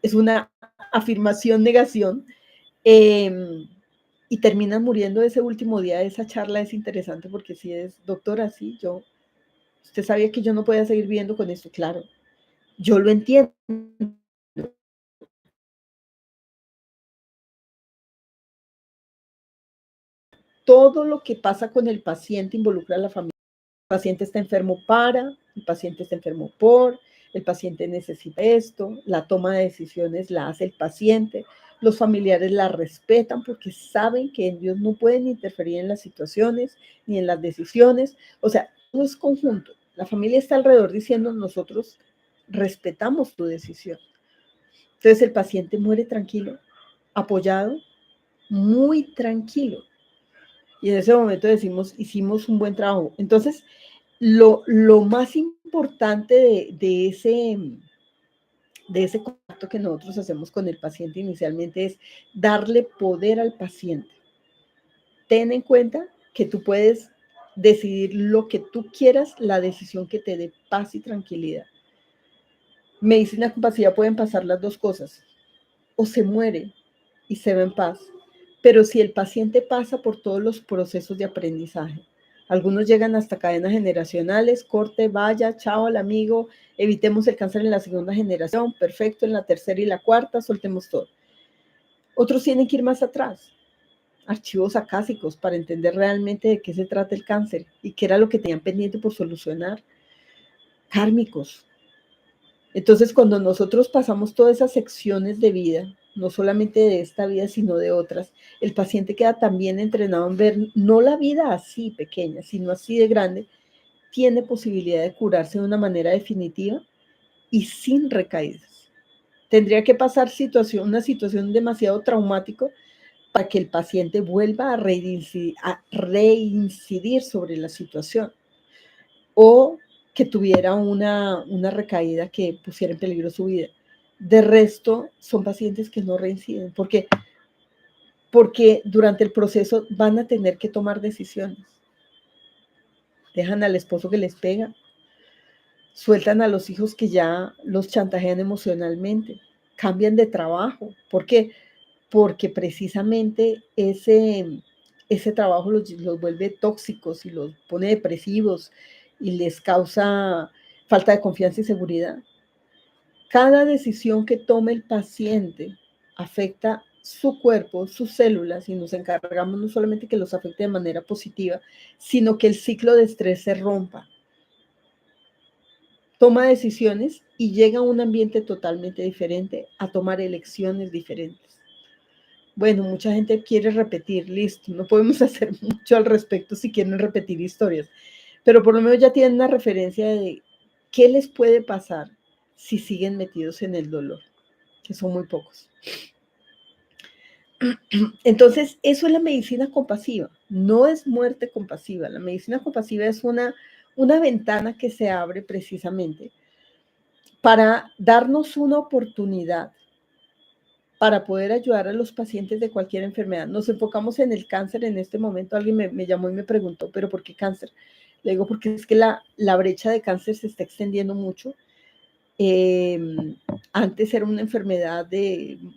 [SPEAKER 1] es una afirmación, negación, y terminan muriendo ese último día de esa charla. Es interesante porque si es, doctora, sí, usted sabía que yo no podía seguir viviendo con esto, claro, yo lo entiendo. Todo lo que pasa con el paciente involucra a la familia. El paciente está enfermo el paciente está enfermo el paciente necesita esto, la toma de decisiones la hace el paciente, los familiares la respetan porque saben que ellos no pueden interferir en las situaciones ni en las decisiones. O sea, todo es conjunto. La familia está alrededor diciendo, nosotros respetamos tu decisión. Entonces el paciente muere tranquilo, apoyado, muy tranquilo. Y en ese momento decimos, hicimos un buen trabajo. Entonces, lo más importante de ese contacto que nosotros hacemos con el paciente inicialmente es darle poder al paciente. Ten en cuenta que tú puedes decidir lo que tú quieras, la decisión que te dé paz y tranquilidad. Medicina compasiva pueden pasar las dos cosas. O se muere y se va en paz. Pero si el paciente pasa por todos los procesos de aprendizaje, algunos llegan hasta cadenas generacionales, corte, vaya, chao al amigo, evitemos el cáncer en la segunda generación, perfecto, en la tercera y la cuarta, soltemos todo. Otros tienen que ir más atrás, archivos acásicos, para entender realmente de qué se trata el cáncer y qué era lo que tenían pendiente por solucionar, kármicos. Entonces, cuando nosotros pasamos todas esas secciones de vida, no solamente de esta vida, sino de otras, el paciente queda también entrenado en ver no la vida así pequeña, sino así de grande, tiene posibilidad de curarse de una manera definitiva y sin recaídas. Tendría que pasar una situación demasiado traumática para que el paciente vuelva a reincidir sobre la situación, o que tuviera una recaída que pusiera en peligro su vida. De resto, son pacientes que no reinciden, porque durante el proceso van a tener que tomar decisiones. Dejan al esposo que les pega, sueltan a los hijos que ya los chantajean emocionalmente, cambian de trabajo. ¿Por qué? Porque precisamente ese trabajo los vuelve tóxicos y los pone depresivos y les causa falta de confianza y seguridad. Cada decisión que tome el paciente afecta su cuerpo, sus células, y nos encargamos no solamente que los afecte de manera positiva, sino que el ciclo de estrés se rompa. Toma decisiones y llega a un ambiente totalmente diferente, a tomar elecciones diferentes. Bueno, mucha gente quiere repetir, listo, no podemos hacer mucho al respecto si quieren repetir historias, pero por lo menos ya tienen una referencia de qué les puede pasar si siguen metidos en el dolor, que son muy pocos. Entonces, eso es la medicina compasiva, no es muerte compasiva. La medicina compasiva es una ventana que se abre precisamente para darnos una oportunidad para poder ayudar a los pacientes de cualquier enfermedad. Nos enfocamos en el cáncer en este momento. Alguien me llamó y me preguntó, ¿pero por qué cáncer? Le digo, porque es que la brecha de cáncer se está extendiendo mucho. Antes era una enfermedad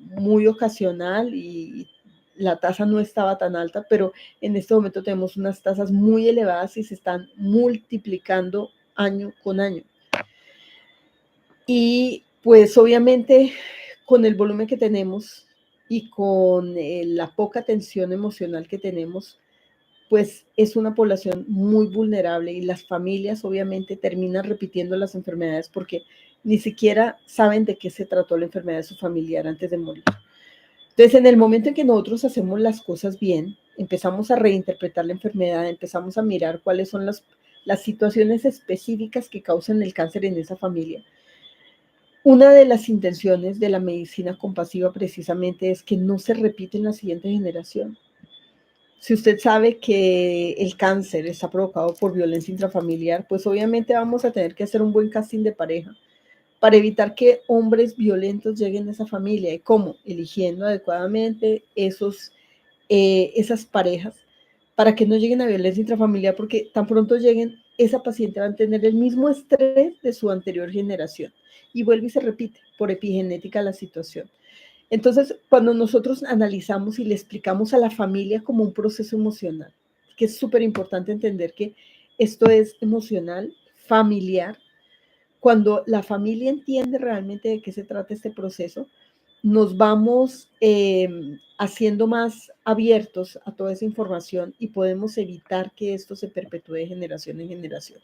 [SPEAKER 1] muy ocasional y la tasa no estaba tan alta, pero en este momento tenemos unas tasas muy elevadas y se están multiplicando año con año. Y pues obviamente con el volumen que tenemos y con la poca atención emocional que tenemos, pues es una población muy vulnerable y las familias obviamente terminan repitiendo las enfermedades porque ni siquiera saben de qué se trató la enfermedad de su familiar antes de morir. Entonces, en el momento en que nosotros hacemos las cosas bien, empezamos a reinterpretar la enfermedad, empezamos a mirar cuáles son las situaciones específicas que causan el cáncer en esa familia. Una de las intenciones de la medicina compasiva precisamente es que no se repite en la siguiente generación. Si usted sabe que el cáncer está provocado por violencia intrafamiliar, pues obviamente vamos a tener que hacer un buen casting de pareja para evitar que hombres violentos lleguen a esa familia. ¿Y cómo? Eligiendo adecuadamente esas parejas para que no lleguen a violencia intrafamiliar, porque tan pronto lleguen, esa paciente va a tener el mismo estrés de su anterior generación y vuelve y se repite por epigenética la situación. Entonces, cuando nosotros analizamos y le explicamos a la familia como un proceso emocional, que es súper importante entender que esto es emocional, familiar, cuando la familia entiende realmente de qué se trata este proceso, nos vamos haciendo más abiertos a toda esa información y podemos evitar que esto se perpetúe de generación en generación.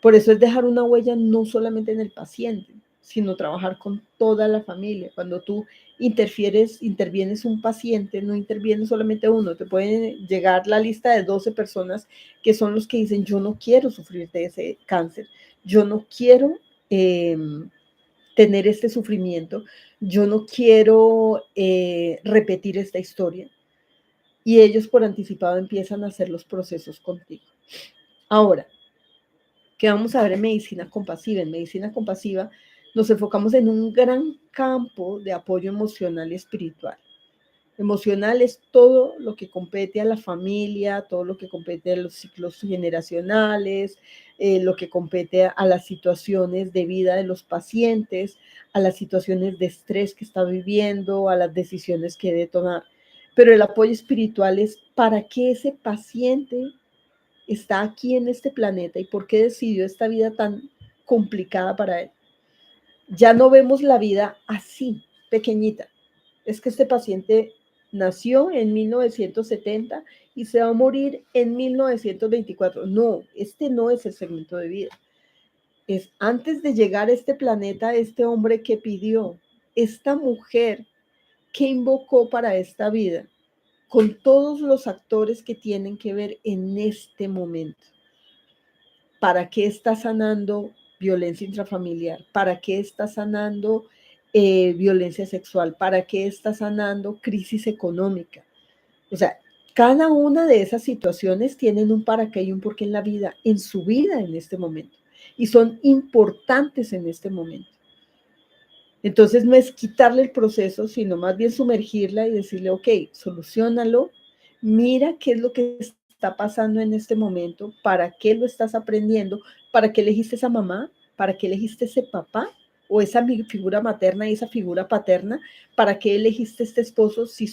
[SPEAKER 1] Por eso es dejar una huella no solamente en el paciente, sino trabajar con toda la familia. Cuando tú intervienes un paciente, no interviene solamente uno, te puede llegar la lista de 12 personas que son los que dicen, yo no quiero sufrir de ese cáncer, yo no quiero eh, tener este sufrimiento, yo no quiero repetir esta historia. Y ellos por anticipado empiezan a hacer los procesos contigo. Ahora, que vamos a ver en medicina compasiva. En medicina compasiva nos enfocamos en un gran campo de apoyo emocional y espiritual. Emocional es todo lo que compete a la familia, todo lo que compete a los ciclos generacionales, lo que compete a las situaciones de vida de los pacientes, a las situaciones de estrés que está viviendo, a las decisiones que debe tomar. Pero el apoyo espiritual es para que ese paciente está aquí en este planeta y por qué decidió esta vida tan complicada para él. Ya no vemos la vida así, pequeñita. Es que este paciente nació en 1970 y se va a morir en 1924. No, este no es el segmento de vida. Es antes de llegar a este planeta, este hombre que pidió, esta mujer que invocó para esta vida, con todos los actores que tienen que ver en este momento. ¿Para qué está sanando violencia intrafamiliar? ¿Para qué está sanando violencia sexual? ¿Para qué está sanando crisis económica? O sea, cada una de esas situaciones tienen un para qué y un por qué en la vida, en su vida en este momento. Y son importantes en este momento. Entonces no es quitarle el proceso, sino más bien sumergirla y decirle, ok, solucionalo, mira qué es lo que está pasando en este momento, para qué lo estás aprendiendo, para qué elegiste esa mamá, para qué elegiste ese papá o esa figura materna y esa figura paterna, para qué elegiste este esposo, si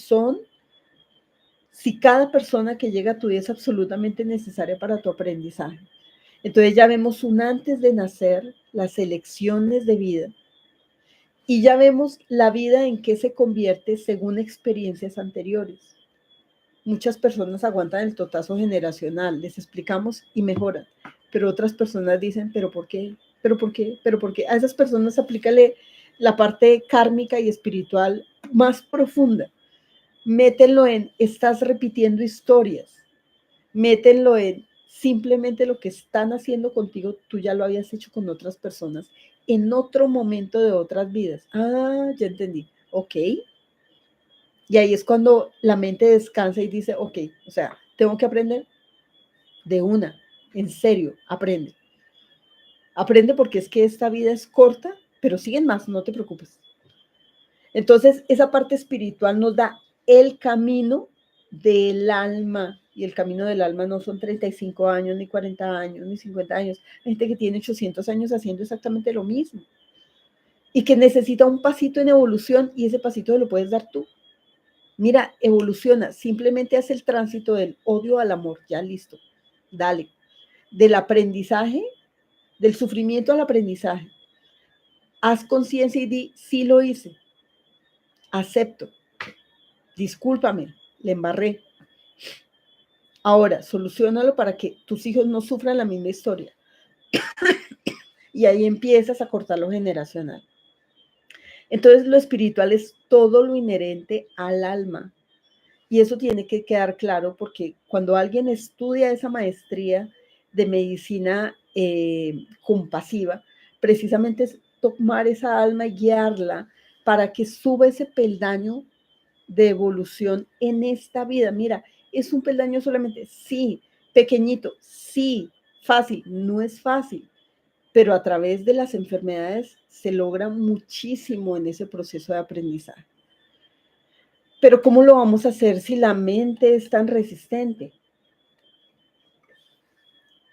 [SPEAKER 1] cada persona que llega a tu vida es absolutamente necesaria para tu aprendizaje. Entonces ya vemos un antes de nacer, las elecciones de vida, y ya vemos la vida en qué se convierte según experiencias anteriores. Muchas personas aguantan el totazo generacional, les explicamos y mejoran, pero otras personas dicen, ¿pero por qué? ¿Pero por qué? ¿Pero por qué? A esas personas aplícale la parte kármica y espiritual más profunda. Métenlo en, estás repitiendo historias. Métenlo en, simplemente lo que están haciendo contigo, tú ya lo habías hecho con otras personas en otro momento de otras vidas. Ah, ya entendí. Ok. Y ahí es cuando la mente descansa y dice, ok, o sea, tengo que aprender de una, en serio, aprende. Aprende porque es que esta vida es corta, pero siguen más, no te preocupes. Entonces, esa parte espiritual nos da el camino del alma. Y el camino del alma no son 35 años, ni 40 años, ni 50 años. Hay gente que tiene 800 años haciendo exactamente lo mismo. Y que necesita un pasito en evolución y ese pasito lo puedes dar tú. Mira, evoluciona, simplemente hace el tránsito del odio al amor, ya listo, dale. Del aprendizaje, del sufrimiento al aprendizaje. Haz conciencia y di, sí lo hice, acepto, discúlpame, le embarré. Ahora, soluciónalo para que tus hijos no sufran la misma historia. Y ahí empiezas a cortar lo generacional. Entonces, lo espiritual es todo lo inherente al alma. Y eso tiene que quedar claro porque cuando alguien estudia esa maestría de medicina compasiva, precisamente es tomar esa alma y guiarla para que suba ese peldaño de evolución en esta vida. Mira, es un peldaño solamente, sí, pequeñito, sí, fácil, no es fácil, pero a través de las enfermedades se logra muchísimo en ese proceso de aprendizaje. Pero ¿cómo lo vamos a hacer si la mente es tan resistente?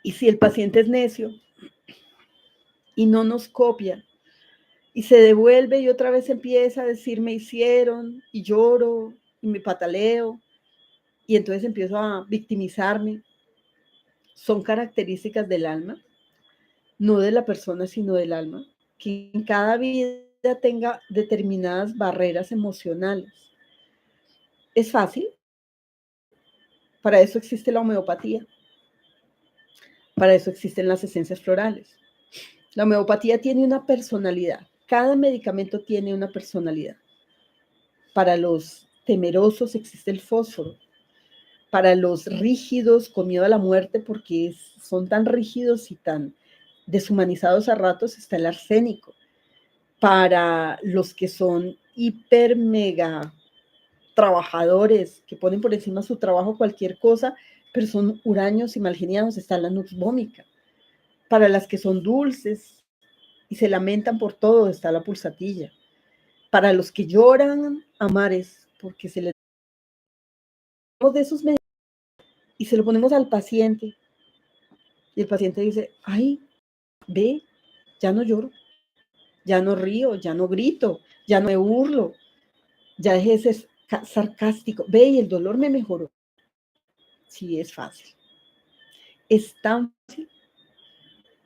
[SPEAKER 1] Y si el paciente es necio y no nos copia y se devuelve y otra vez empieza a decir me hicieron y lloro y me pataleo y entonces empiezo a victimizarme, son características del alma, no de la persona, sino del alma, que en cada vida tenga determinadas barreras emocionales. ¿Es fácil? Para eso existe la homeopatía, para eso existen las esencias florales. La homeopatía tiene una personalidad, cada medicamento tiene una personalidad. Para los temerosos existe el fósforo, para los rígidos con miedo a la muerte, porque son tan rígidos y tan deshumanizados a ratos, está el arsénico. Para los que son hiper mega trabajadores, que ponen por encima de su trabajo cualquier cosa, pero son huraños y malgeniados, está la nux vomica. Para las que son dulces y se lamentan por todo, está la pulsatilla. Para los que lloran a mares, porque se les de esos medicamentos y se lo ponemos al paciente, y el paciente dice, ay, ve, ya no lloro, ya no río, ya no grito, ya no me burlo, ya dejé de ser sarcástico, ve, y el dolor me mejoró. Sí, es fácil. Es tan fácil.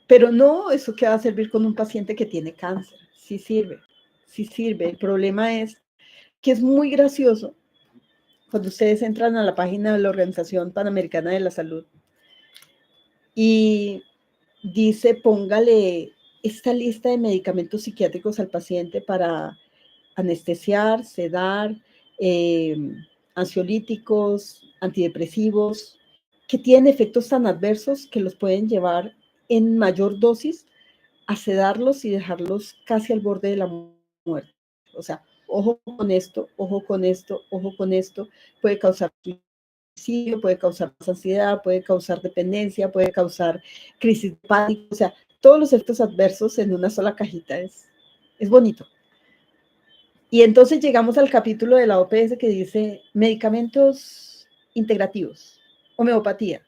[SPEAKER 1] Pero no eso que va a servir con un paciente que tiene cáncer. Sí sirve, sí sirve. El problema es que es muy gracioso cuando ustedes entran a la página de la Organización Panamericana de la Salud y dice, póngale esta lista de medicamentos psiquiátricos al paciente para anestesiar, sedar, ansiolíticos, antidepresivos, que tienen efectos tan adversos que los pueden llevar en mayor dosis a sedarlos y dejarlos casi al borde de la muerte. O sea, ojo con esto, ojo con esto, ojo con esto, puede causar suicidio, puede causar ansiedad, puede causar dependencia, puede causar crisis de pánico, o sea, todos los efectos adversos en una sola cajita es bonito. Y entonces llegamos al capítulo de la OPS que dice medicamentos integrativos, homeopatía,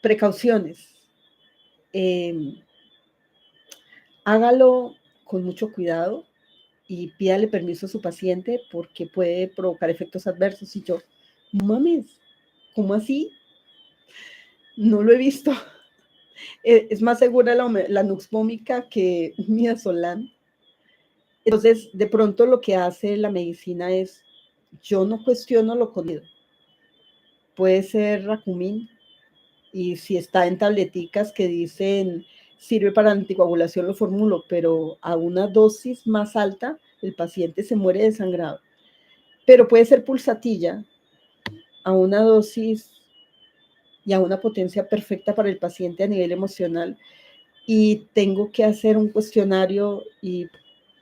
[SPEAKER 1] precauciones, hágalo con mucho cuidado y pídale permiso a su paciente porque puede provocar efectos adversos. Y yo, mames, ¿cómo así? No lo he visto. Es más segura la nux vomica que midazolam. Entonces, de pronto lo que hace la medicina es, yo no cuestiono lo comido. Puede ser racumín, y si está en tableticas que dicen sirve para anticoagulación, lo formulo, pero a una dosis más alta, el paciente se muere desangrado. Pero puede ser pulsatilla a una dosis y a una potencia perfecta para el paciente a nivel emocional. Y tengo que hacer un cuestionario y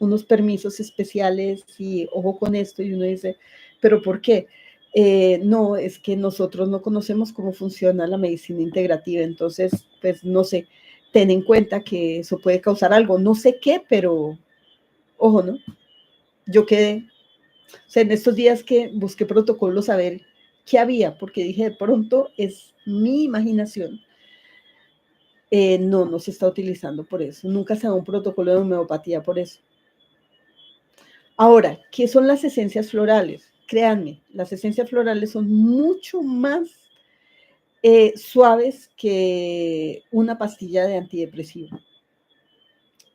[SPEAKER 1] unos permisos especiales y ojo con esto, y uno dice, ¿pero por qué? No, es que nosotros no conocemos cómo funciona la medicina integrativa, entonces, pues no sé, ten en cuenta que eso puede causar algo, no sé qué, pero ojo, ¿no? Yo quedé, o sea, en estos días que busqué protocolos a ver qué había, porque dije, de pronto es mi imaginación. No se está utilizando por eso. Nunca se da un protocolo de homeopatía por eso. Ahora, ¿qué son las esencias florales? Créanme, las esencias florales son mucho más suaves que una pastilla de antidepresivo.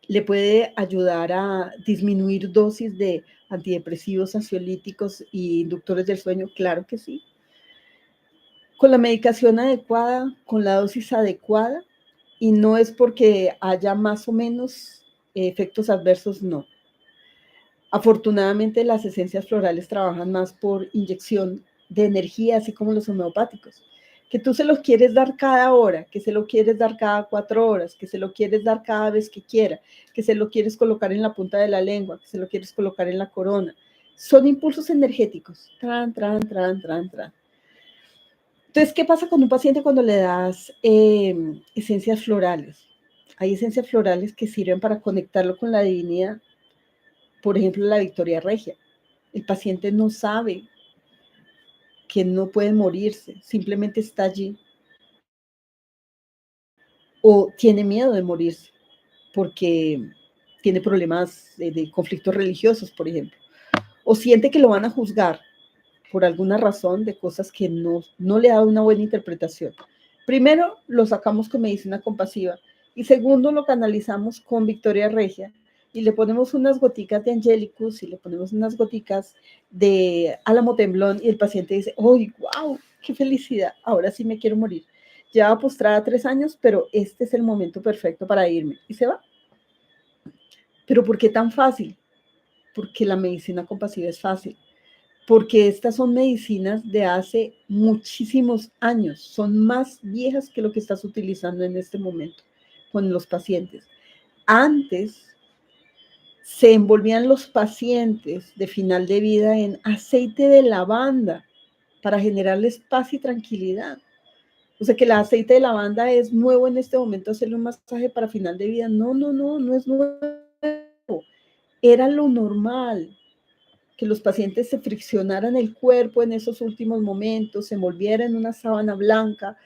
[SPEAKER 1] Le puede ayudar a disminuir dosis de antidepresivos, ansiolíticos y inductores del sueño, claro que sí. Con la medicación adecuada, con la dosis adecuada, y no es porque haya más o menos efectos adversos, no. Afortunadamente las esencias florales trabajan más por inyección de energía, así como los homeopáticos. Que tú se los quieres dar cada hora, que se lo quieres dar cada 4 horas, que se lo quieres dar cada vez que quiera, que se lo quieres colocar en la punta de la lengua, que se lo quieres colocar en la corona. Son impulsos energéticos. Tran, tran, tran, tran, tran. Entonces, ¿qué pasa con un paciente cuando le das esencias florales? Hay esencias florales que sirven para conectarlo con la divinidad. Por ejemplo, la Victoria Regia. El paciente no sabe que no puede morirse, simplemente está allí. O tiene miedo de morirse porque tiene problemas de conflictos religiosos, por ejemplo. O siente que lo van a juzgar por alguna razón de cosas que no le ha dado una buena interpretación. Primero, lo sacamos con medicina compasiva y segundo, lo canalizamos con Victoria Regia y le ponemos unas goticas de Angelicus y le ponemos unas goticas de Álamo Temblón y el paciente dice, ¡ay, wow! ¡Qué felicidad! Ahora sí me quiero morir. Lleva postrada 3 años, pero este es el momento perfecto para irme. Y se va. ¿Pero por qué tan fácil? Porque la medicina compasiva es fácil. Porque estas son medicinas de hace muchísimos años, son más viejas que lo que estás utilizando en este momento con los pacientes. Antes se envolvían los pacientes de final de vida en aceite de lavanda para generarles paz y tranquilidad. O sea que el aceite de lavanda es nuevo en este momento hacerle un masaje para final de vida. No, no es nuevo. Era lo normal que los pacientes se friccionaran el cuerpo en esos últimos momentos, se envolviera en una sábana blanca,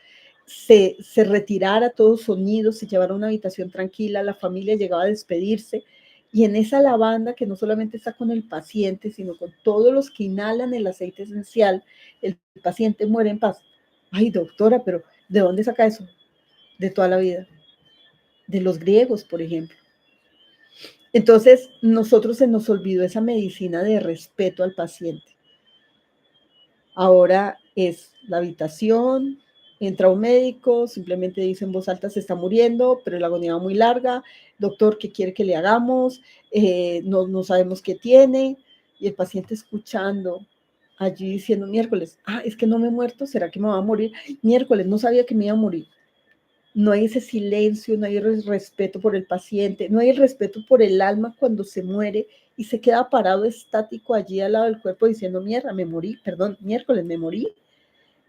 [SPEAKER 1] se retirara todo sonido, se llevara a una habitación tranquila, la familia llegaba a despedirse y en esa lavanda que no solamente está con el paciente, sino con todos los que inhalan el aceite esencial, el paciente muere en paz. Ay, doctora, pero ¿de dónde saca eso? De toda la vida. De los griegos, por ejemplo. Entonces, nosotros se nos olvidó esa medicina de respeto al paciente. Ahora es la habitación, entra un médico, simplemente dice en voz alta se está muriendo, pero la agonía va muy larga, doctor, ¿qué quiere que le hagamos? No sabemos qué tiene, y el paciente escuchando allí diciendo miércoles, es que no me he muerto, ¿será que me va a morir? Miércoles, no sabía que me iba a morir. No hay ese silencio, no hay el respeto por el paciente, no hay el respeto por el alma cuando se muere y se queda parado estático allí al lado del cuerpo diciendo, mierda, me morí, perdón, miércoles me morí.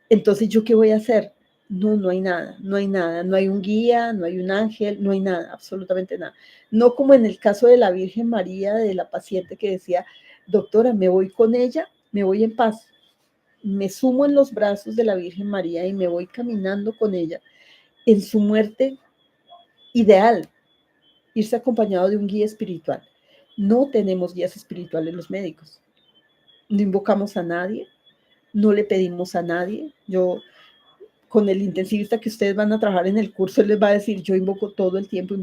[SPEAKER 1] Entonces, ¿yo qué voy a hacer? No hay nada, no hay nada, no hay un guía, no hay un ángel, no hay nada, absolutamente nada. No como en el caso de la Virgen María, de la paciente que decía, doctora, me voy con ella, me voy en paz, me sumo en los brazos de la Virgen María y me voy caminando con ella en su muerte ideal, irse acompañado de un guía espiritual. No tenemos guías espirituales los médicos. No invocamos a nadie, no le pedimos a nadie. Yo, con el intensivista que ustedes van a trabajar en el curso, él les va a decir, yo invoco todo el tiempo,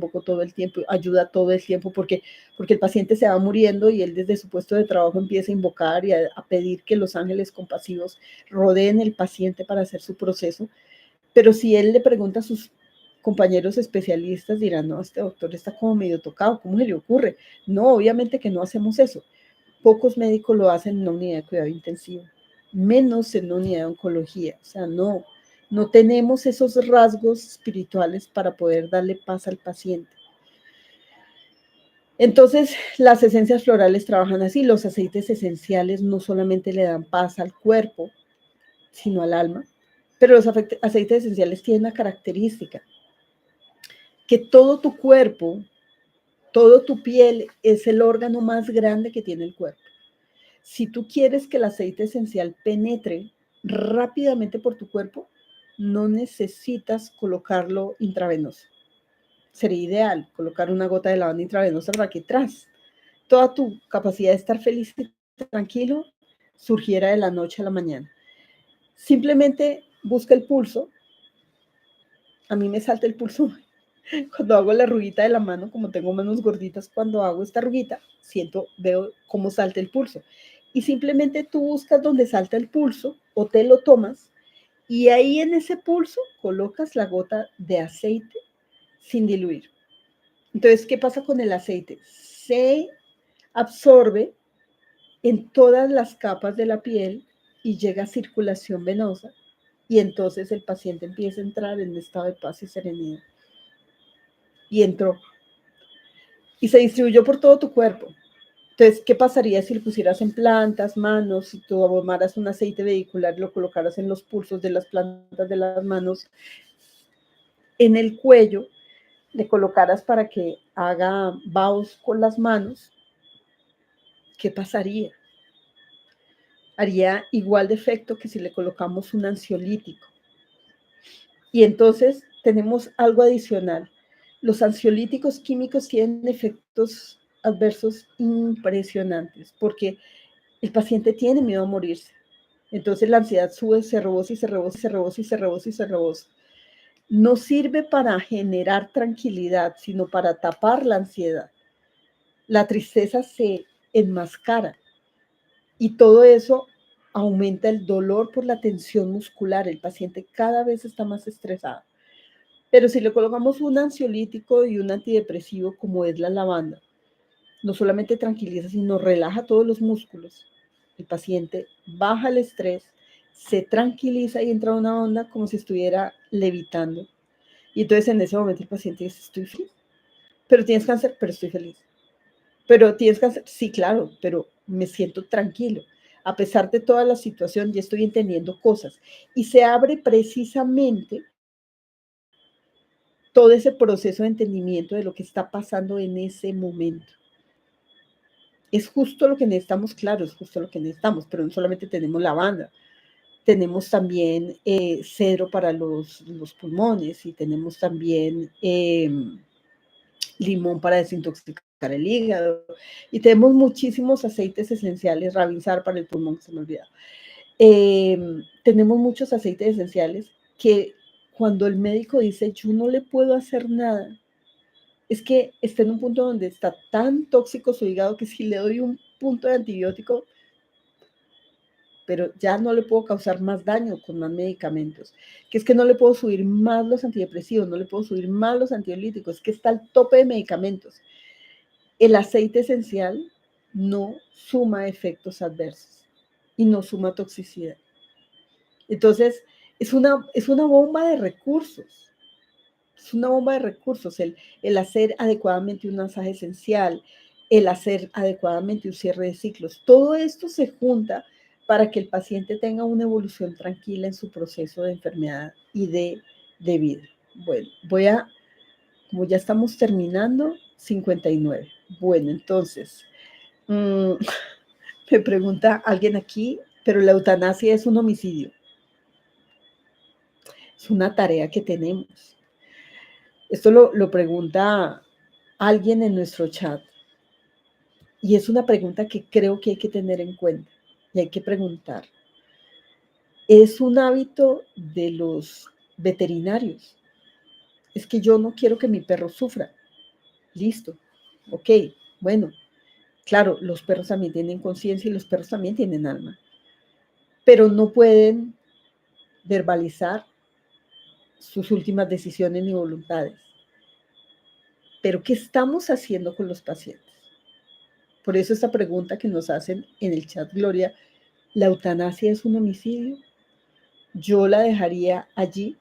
[SPEAKER 1] ayuda todo el tiempo, porque el paciente se va muriendo y él desde su puesto de trabajo empieza a invocar y a pedir que los ángeles compasivos rodeen el paciente para hacer su proceso. Pero si él le pregunta a sus compañeros especialistas, dirán, no, este doctor está como medio tocado, ¿cómo se le ocurre? No, obviamente que no hacemos eso. Pocos médicos lo hacen en una unidad de cuidado intensivo, menos en una unidad de oncología. O sea, no tenemos esos rasgos espirituales para poder darle paz al paciente. Entonces, las esencias florales trabajan así. Los aceites esenciales no solamente le dan paz al cuerpo, sino al alma. Pero los aceites esenciales tienen una característica, que todo tu cuerpo, todo tu piel es el órgano más grande que tiene el cuerpo. Si tú quieres que el aceite esencial penetre rápidamente por tu cuerpo, no necesitas colocarlo intravenoso. Sería ideal colocar una gota de lavanda intravenosa para que tras toda tu capacidad de estar feliz y tranquilo surgiera de la noche a la mañana. Simplemente busca el pulso. A mí me salta el pulso cuando hago la arruguita de la mano, como tengo manos gorditas, cuando hago esta arruguita, veo cómo salta el pulso. Y simplemente tú buscas donde salta el pulso o te lo tomas y ahí en ese pulso colocas la gota de aceite sin diluir. Entonces, ¿qué pasa con el aceite? Se absorbe en todas las capas de la piel y llega a circulación venosa y entonces el paciente empieza a entrar en un estado de paz y serenidad. Y entró. Y se distribuyó por todo tu cuerpo. Entonces, ¿qué pasaría si lo pusieras en plantas, manos, si tú abomaras un aceite vehicular y lo colocaras en los pulsos de las plantas de las manos, en el cuello, le colocaras para que haga vaos con las manos? ¿Qué pasaría? Haría igual de efecto que si le colocamos un ansiolítico. Y entonces tenemos algo adicional. Los ansiolíticos químicos tienen efectos adversos impresionantes porque el paciente tiene miedo a morirse. Entonces la ansiedad sube, se rebosa y se rebosa y se rebosa y se rebosa y se rebosa. No sirve para generar tranquilidad, sino para tapar la ansiedad. La tristeza se enmascara y todo eso aumenta el dolor por la tensión muscular. El paciente cada vez está más estresado. Pero si le colocamos un ansiolítico y un antidepresivo como es la lavanda, no solamente tranquiliza, sino relaja todos los músculos. El paciente baja el estrés, se tranquiliza y entra a una onda como si estuviera levitando. Y entonces en ese momento el paciente dice, estoy feliz. Pero tienes cáncer, pero estoy feliz. Pero tienes cáncer, sí, claro, pero me siento tranquilo. A pesar de toda la situación, ya estoy entendiendo cosas. Y se abre precisamente todo ese proceso de entendimiento de lo que está pasando en ese momento. Es justo lo que necesitamos, claro, es justo lo que necesitamos, pero no solamente tenemos lavanda, tenemos también cedro para los pulmones y tenemos también limón para desintoxicar el hígado y tenemos muchísimos aceites esenciales, Rabinsar para el pulmón, se me olvida. Tenemos muchos aceites esenciales que cuando el médico dice yo no le puedo hacer nada, es que está en un punto donde está tan tóxico su hígado que si le doy un punto de antibiótico, pero ya no le puedo causar más daño con más medicamentos, que es que no le puedo subir más los antidepresivos, no le puedo subir más los antibióticos, que está al tope de medicamentos. El aceite esencial no suma efectos adversos y no suma toxicidad. Entonces, es una bomba de recursos. Es una bomba de recursos, el hacer adecuadamente un masaje esencial, el hacer adecuadamente un cierre de ciclos. Todo esto se junta para que el paciente tenga una evolución tranquila en su proceso de enfermedad y de vida. Bueno, como ya estamos terminando, 59. Bueno, entonces, me pregunta alguien aquí, pero la eutanasia es un homicidio. Es una tarea que tenemos. Esto lo pregunta alguien en nuestro chat y es una pregunta que creo que hay que tener en cuenta y hay que preguntar. Es un hábito de los veterinarios. Es que yo no quiero que mi perro sufra. Listo. Ok, bueno. Claro, los perros también tienen conciencia y los perros también tienen alma. Pero no pueden verbalizar sus últimas decisiones ni voluntades. Pero ¿qué estamos haciendo con los pacientes? Por eso esta pregunta que nos hacen en el chat, Gloria, ¿la eutanasia es un homicidio? Yo la dejaría allí,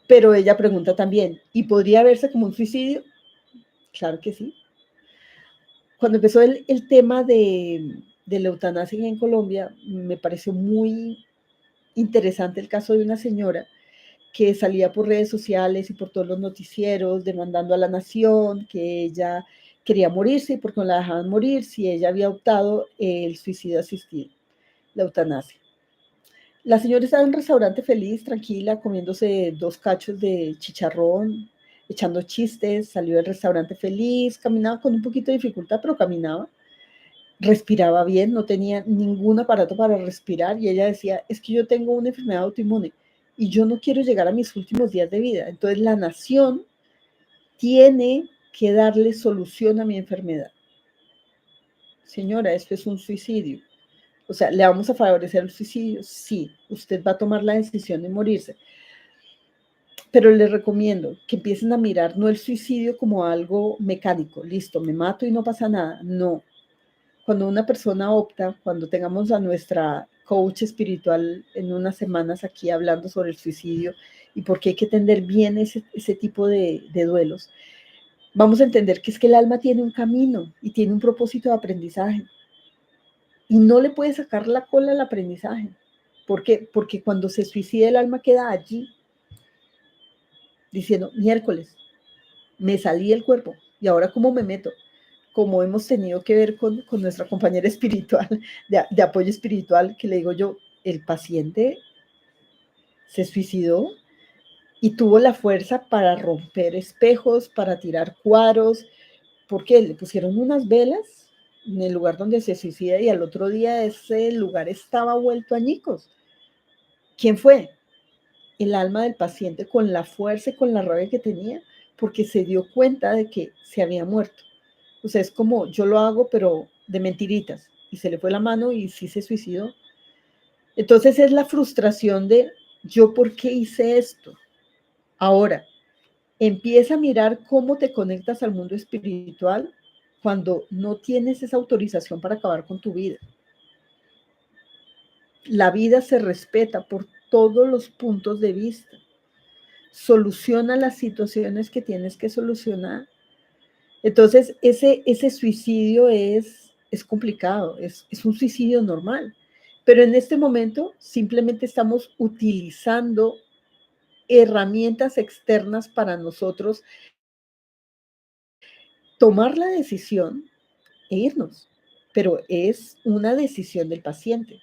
[SPEAKER 1] pero ella pregunta también, ¿y podría verse como un suicidio? claro que sí. Cuando empezó el tema de la eutanasia en Colombia, me pareció muy interesante el caso de una señora que salía por redes sociales y por todos los noticieros demandando a la nación que ella quería morirse y porque no la dejaban morir si ella había optado el suicidio asistido, la eutanasia. La señora estaba en un restaurante feliz, tranquila, comiéndose 2 cachos de chicharrón, echando chistes, salió del restaurante feliz, caminaba con un poquito de dificultad, pero caminaba, respiraba bien, no tenía ningún aparato para respirar y ella decía, es que yo tengo una enfermedad autoinmune y yo no quiero llegar a mis últimos días de vida. Entonces la nación tiene que darle solución a mi enfermedad. Señora, esto es un suicidio. O sea, ¿le vamos a favorecer el suicidio? Sí, usted va a tomar la decisión de morirse. Pero les recomiendo que empiecen a mirar no el suicidio como algo mecánico, listo, me mato y no pasa nada. No. Cuando una persona opta, cuando tengamos a nuestra coach espiritual en unas semanas aquí hablando sobre el suicidio y por qué hay que entender bien ese tipo de duelos, vamos a entender que es que el alma tiene un camino y tiene un propósito de aprendizaje. Y no le puede sacar la cola al aprendizaje. ¿Por qué? Porque cuando se suicida el alma queda allí, diciendo, miércoles, me salí del cuerpo y ahora cómo me meto. Como hemos tenido que ver con nuestra compañera espiritual, de apoyo espiritual, que le digo yo, el paciente se suicidó y tuvo la fuerza para romper espejos, para tirar cuadros, porque le pusieron unas velas en el lugar donde se suicida y al otro día ese lugar estaba vuelto añicos. ¿Quién fue? El alma del paciente con la fuerza y con la rabia que tenía, porque se dio cuenta de que se había muerto. O sea, es como yo lo hago, pero de mentiritas. Y se le fue la mano y sí se suicidó. Entonces es la frustración de yo por qué hice esto. Ahora, empieza a mirar cómo te conectas al mundo espiritual cuando no tienes esa autorización para acabar con tu vida. La vida se respeta por todos los puntos de vista. Soluciona las situaciones que tienes que solucionar. Entonces, ese suicidio es complicado, es un suicidio normal, pero en este momento simplemente estamos utilizando herramientas externas para nosotros tomar la decisión e irnos, pero es una decisión del paciente.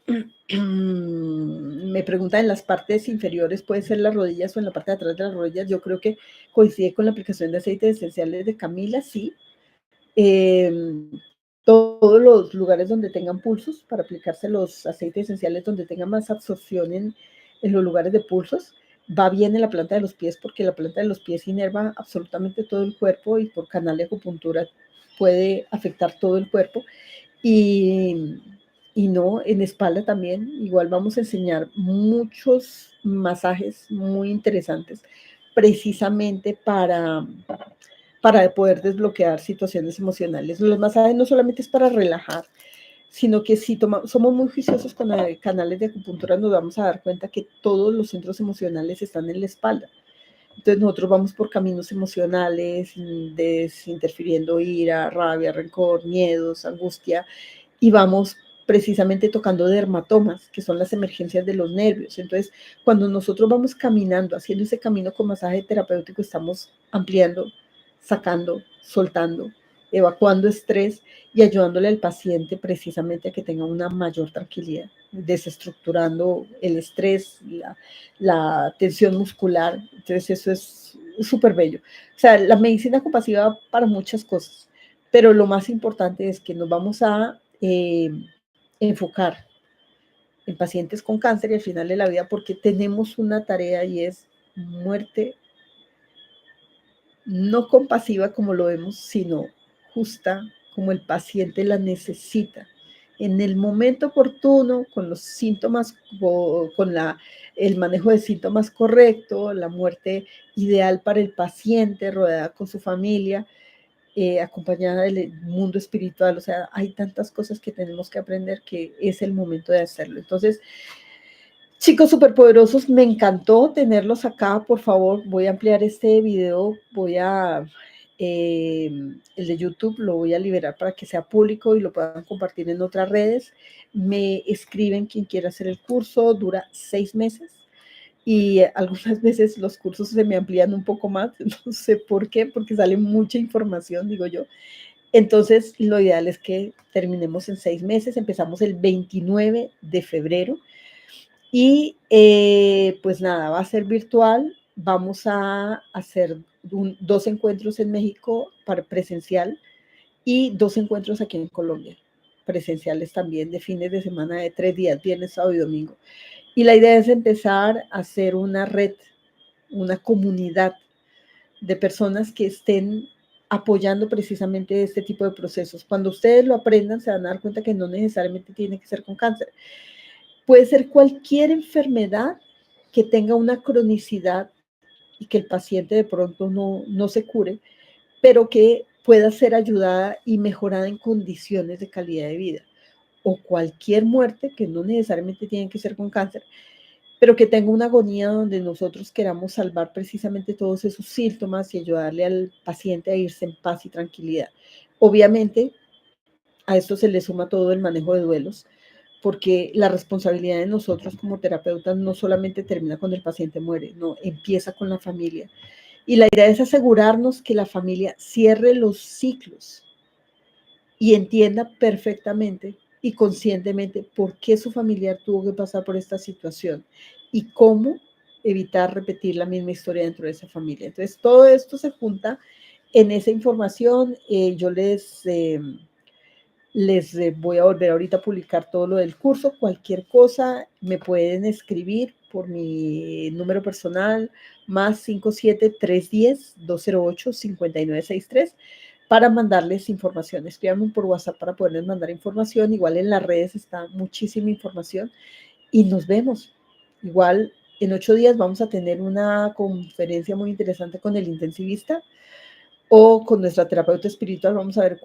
[SPEAKER 1] Me preguntan en las partes inferiores, puede ser las rodillas o en la parte de atrás de las rodillas. Yo creo que coincide con la aplicación de aceites esenciales de Camila, sí. Eh, todos los lugares donde tengan pulsos, para aplicarse los aceites esenciales donde tengan más absorción en los lugares de pulsos. Va bien en la planta de los pies porque la planta de los pies inerva absolutamente todo el cuerpo y por canal de acupuntura puede afectar todo el cuerpo. Y, y no, en espalda también, igual vamos a enseñar muchos masajes muy interesantes precisamente para poder desbloquear situaciones emocionales. Los masajes no solamente es para relajar, sino que si somos muy juiciosos con canales de acupuntura, nos vamos a dar cuenta que todos los centros emocionales están en la espalda. Entonces nosotros vamos por caminos emocionales, interfiriendo ira, rabia, rencor, miedos, angustia, y vamos precisamente tocando dermatomas, que son las emergencias de los nervios. Entonces, cuando nosotros vamos caminando, haciendo ese camino con masaje terapéutico, estamos ampliando, sacando, soltando, evacuando estrés y ayudándole al paciente precisamente a que tenga una mayor tranquilidad, desestructurando el estrés, la tensión muscular. Entonces eso es súper bello. O sea, la medicina compasiva para muchas cosas, pero lo más importante es que nos vamos a enfocar en pacientes con cáncer y al final de la vida porque tenemos una tarea y es muerte no compasiva como lo vemos, sino justa como el paciente la necesita. En el momento oportuno, con los síntomas, con el manejo de síntomas correcto, la muerte ideal para el paciente, rodeada con su familia, acompañada del mundo espiritual. O sea, hay tantas cosas que tenemos que aprender que es el momento de hacerlo. Entonces, Chicos superpoderosos, me encantó tenerlos acá. Por favor, voy a ampliar este video, el de YouTube lo voy a liberar para que sea público y lo puedan compartir en otras redes. Me escriben quien quiera hacer el curso, dura 6 meses y algunas veces los cursos se me amplían un poco más, no sé por qué, porque sale mucha información, digo yo. Entonces, lo ideal es que terminemos en 6 meses, empezamos el 29 de febrero y pues nada, va a ser virtual. Vamos a hacer 2 encuentros en México para presencial y 2 encuentros aquí en Colombia, presenciales también de fines de semana de 3 días, viernes, sábado y domingo. Y la idea es empezar a hacer una red, una comunidad de personas que estén apoyando precisamente este tipo de procesos. Cuando ustedes lo aprendan, se van a dar cuenta que no necesariamente tiene que ser con cáncer. Puede ser cualquier enfermedad que tenga una cronicidad y que el paciente de pronto no se cure, pero que pueda ser ayudada y mejorada en condiciones de calidad de vida. O cualquier muerte, que no necesariamente tiene que ser con cáncer, pero que tenga una agonía donde nosotros queramos salvar precisamente todos esos síntomas y ayudarle al paciente a irse en paz y tranquilidad. Obviamente, a esto se le suma todo el manejo de duelos, porque la responsabilidad de nosotros como terapeutas no solamente termina cuando el paciente muere, no, empieza con la familia. Y la idea es asegurarnos que la familia cierre los ciclos y entienda perfectamente y conscientemente por qué su familiar tuvo que pasar por esta situación y cómo evitar repetir la misma historia dentro de esa familia. Entonces, todo esto se junta en esa información. Yo les voy a volver ahorita a publicar todo lo del curso. Cualquier cosa me pueden escribir por mi número personal, más 57-310-208-5963, para mandarles información. Escríbanme por WhatsApp para poderles mandar información. Igual en las redes está muchísima información y nos vemos. Igual en 8 días vamos a tener una conferencia muy interesante con el intensivista o con nuestra terapeuta espiritual. Vamos a ver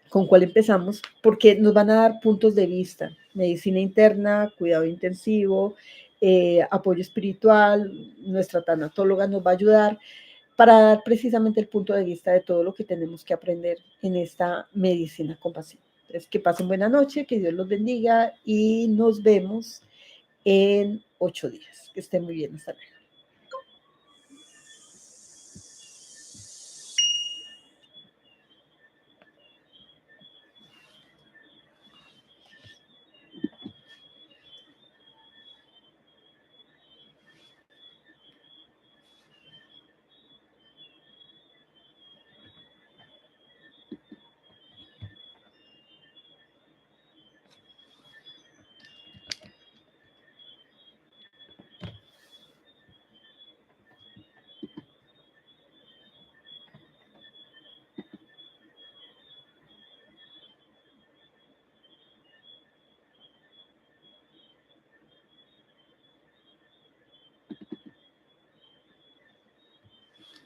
[SPEAKER 1] con cuál empezamos, porque nos van a dar puntos de vista: medicina interna, cuidado intensivo, apoyo espiritual. Nuestra tanatóloga nos va a ayudar para dar precisamente el punto de vista de todo lo que tenemos que aprender en esta medicina compasiva. Entonces, que pasen buena noche, que Dios los bendiga y nos vemos en 8 días. Que estén muy bien. Hasta luego.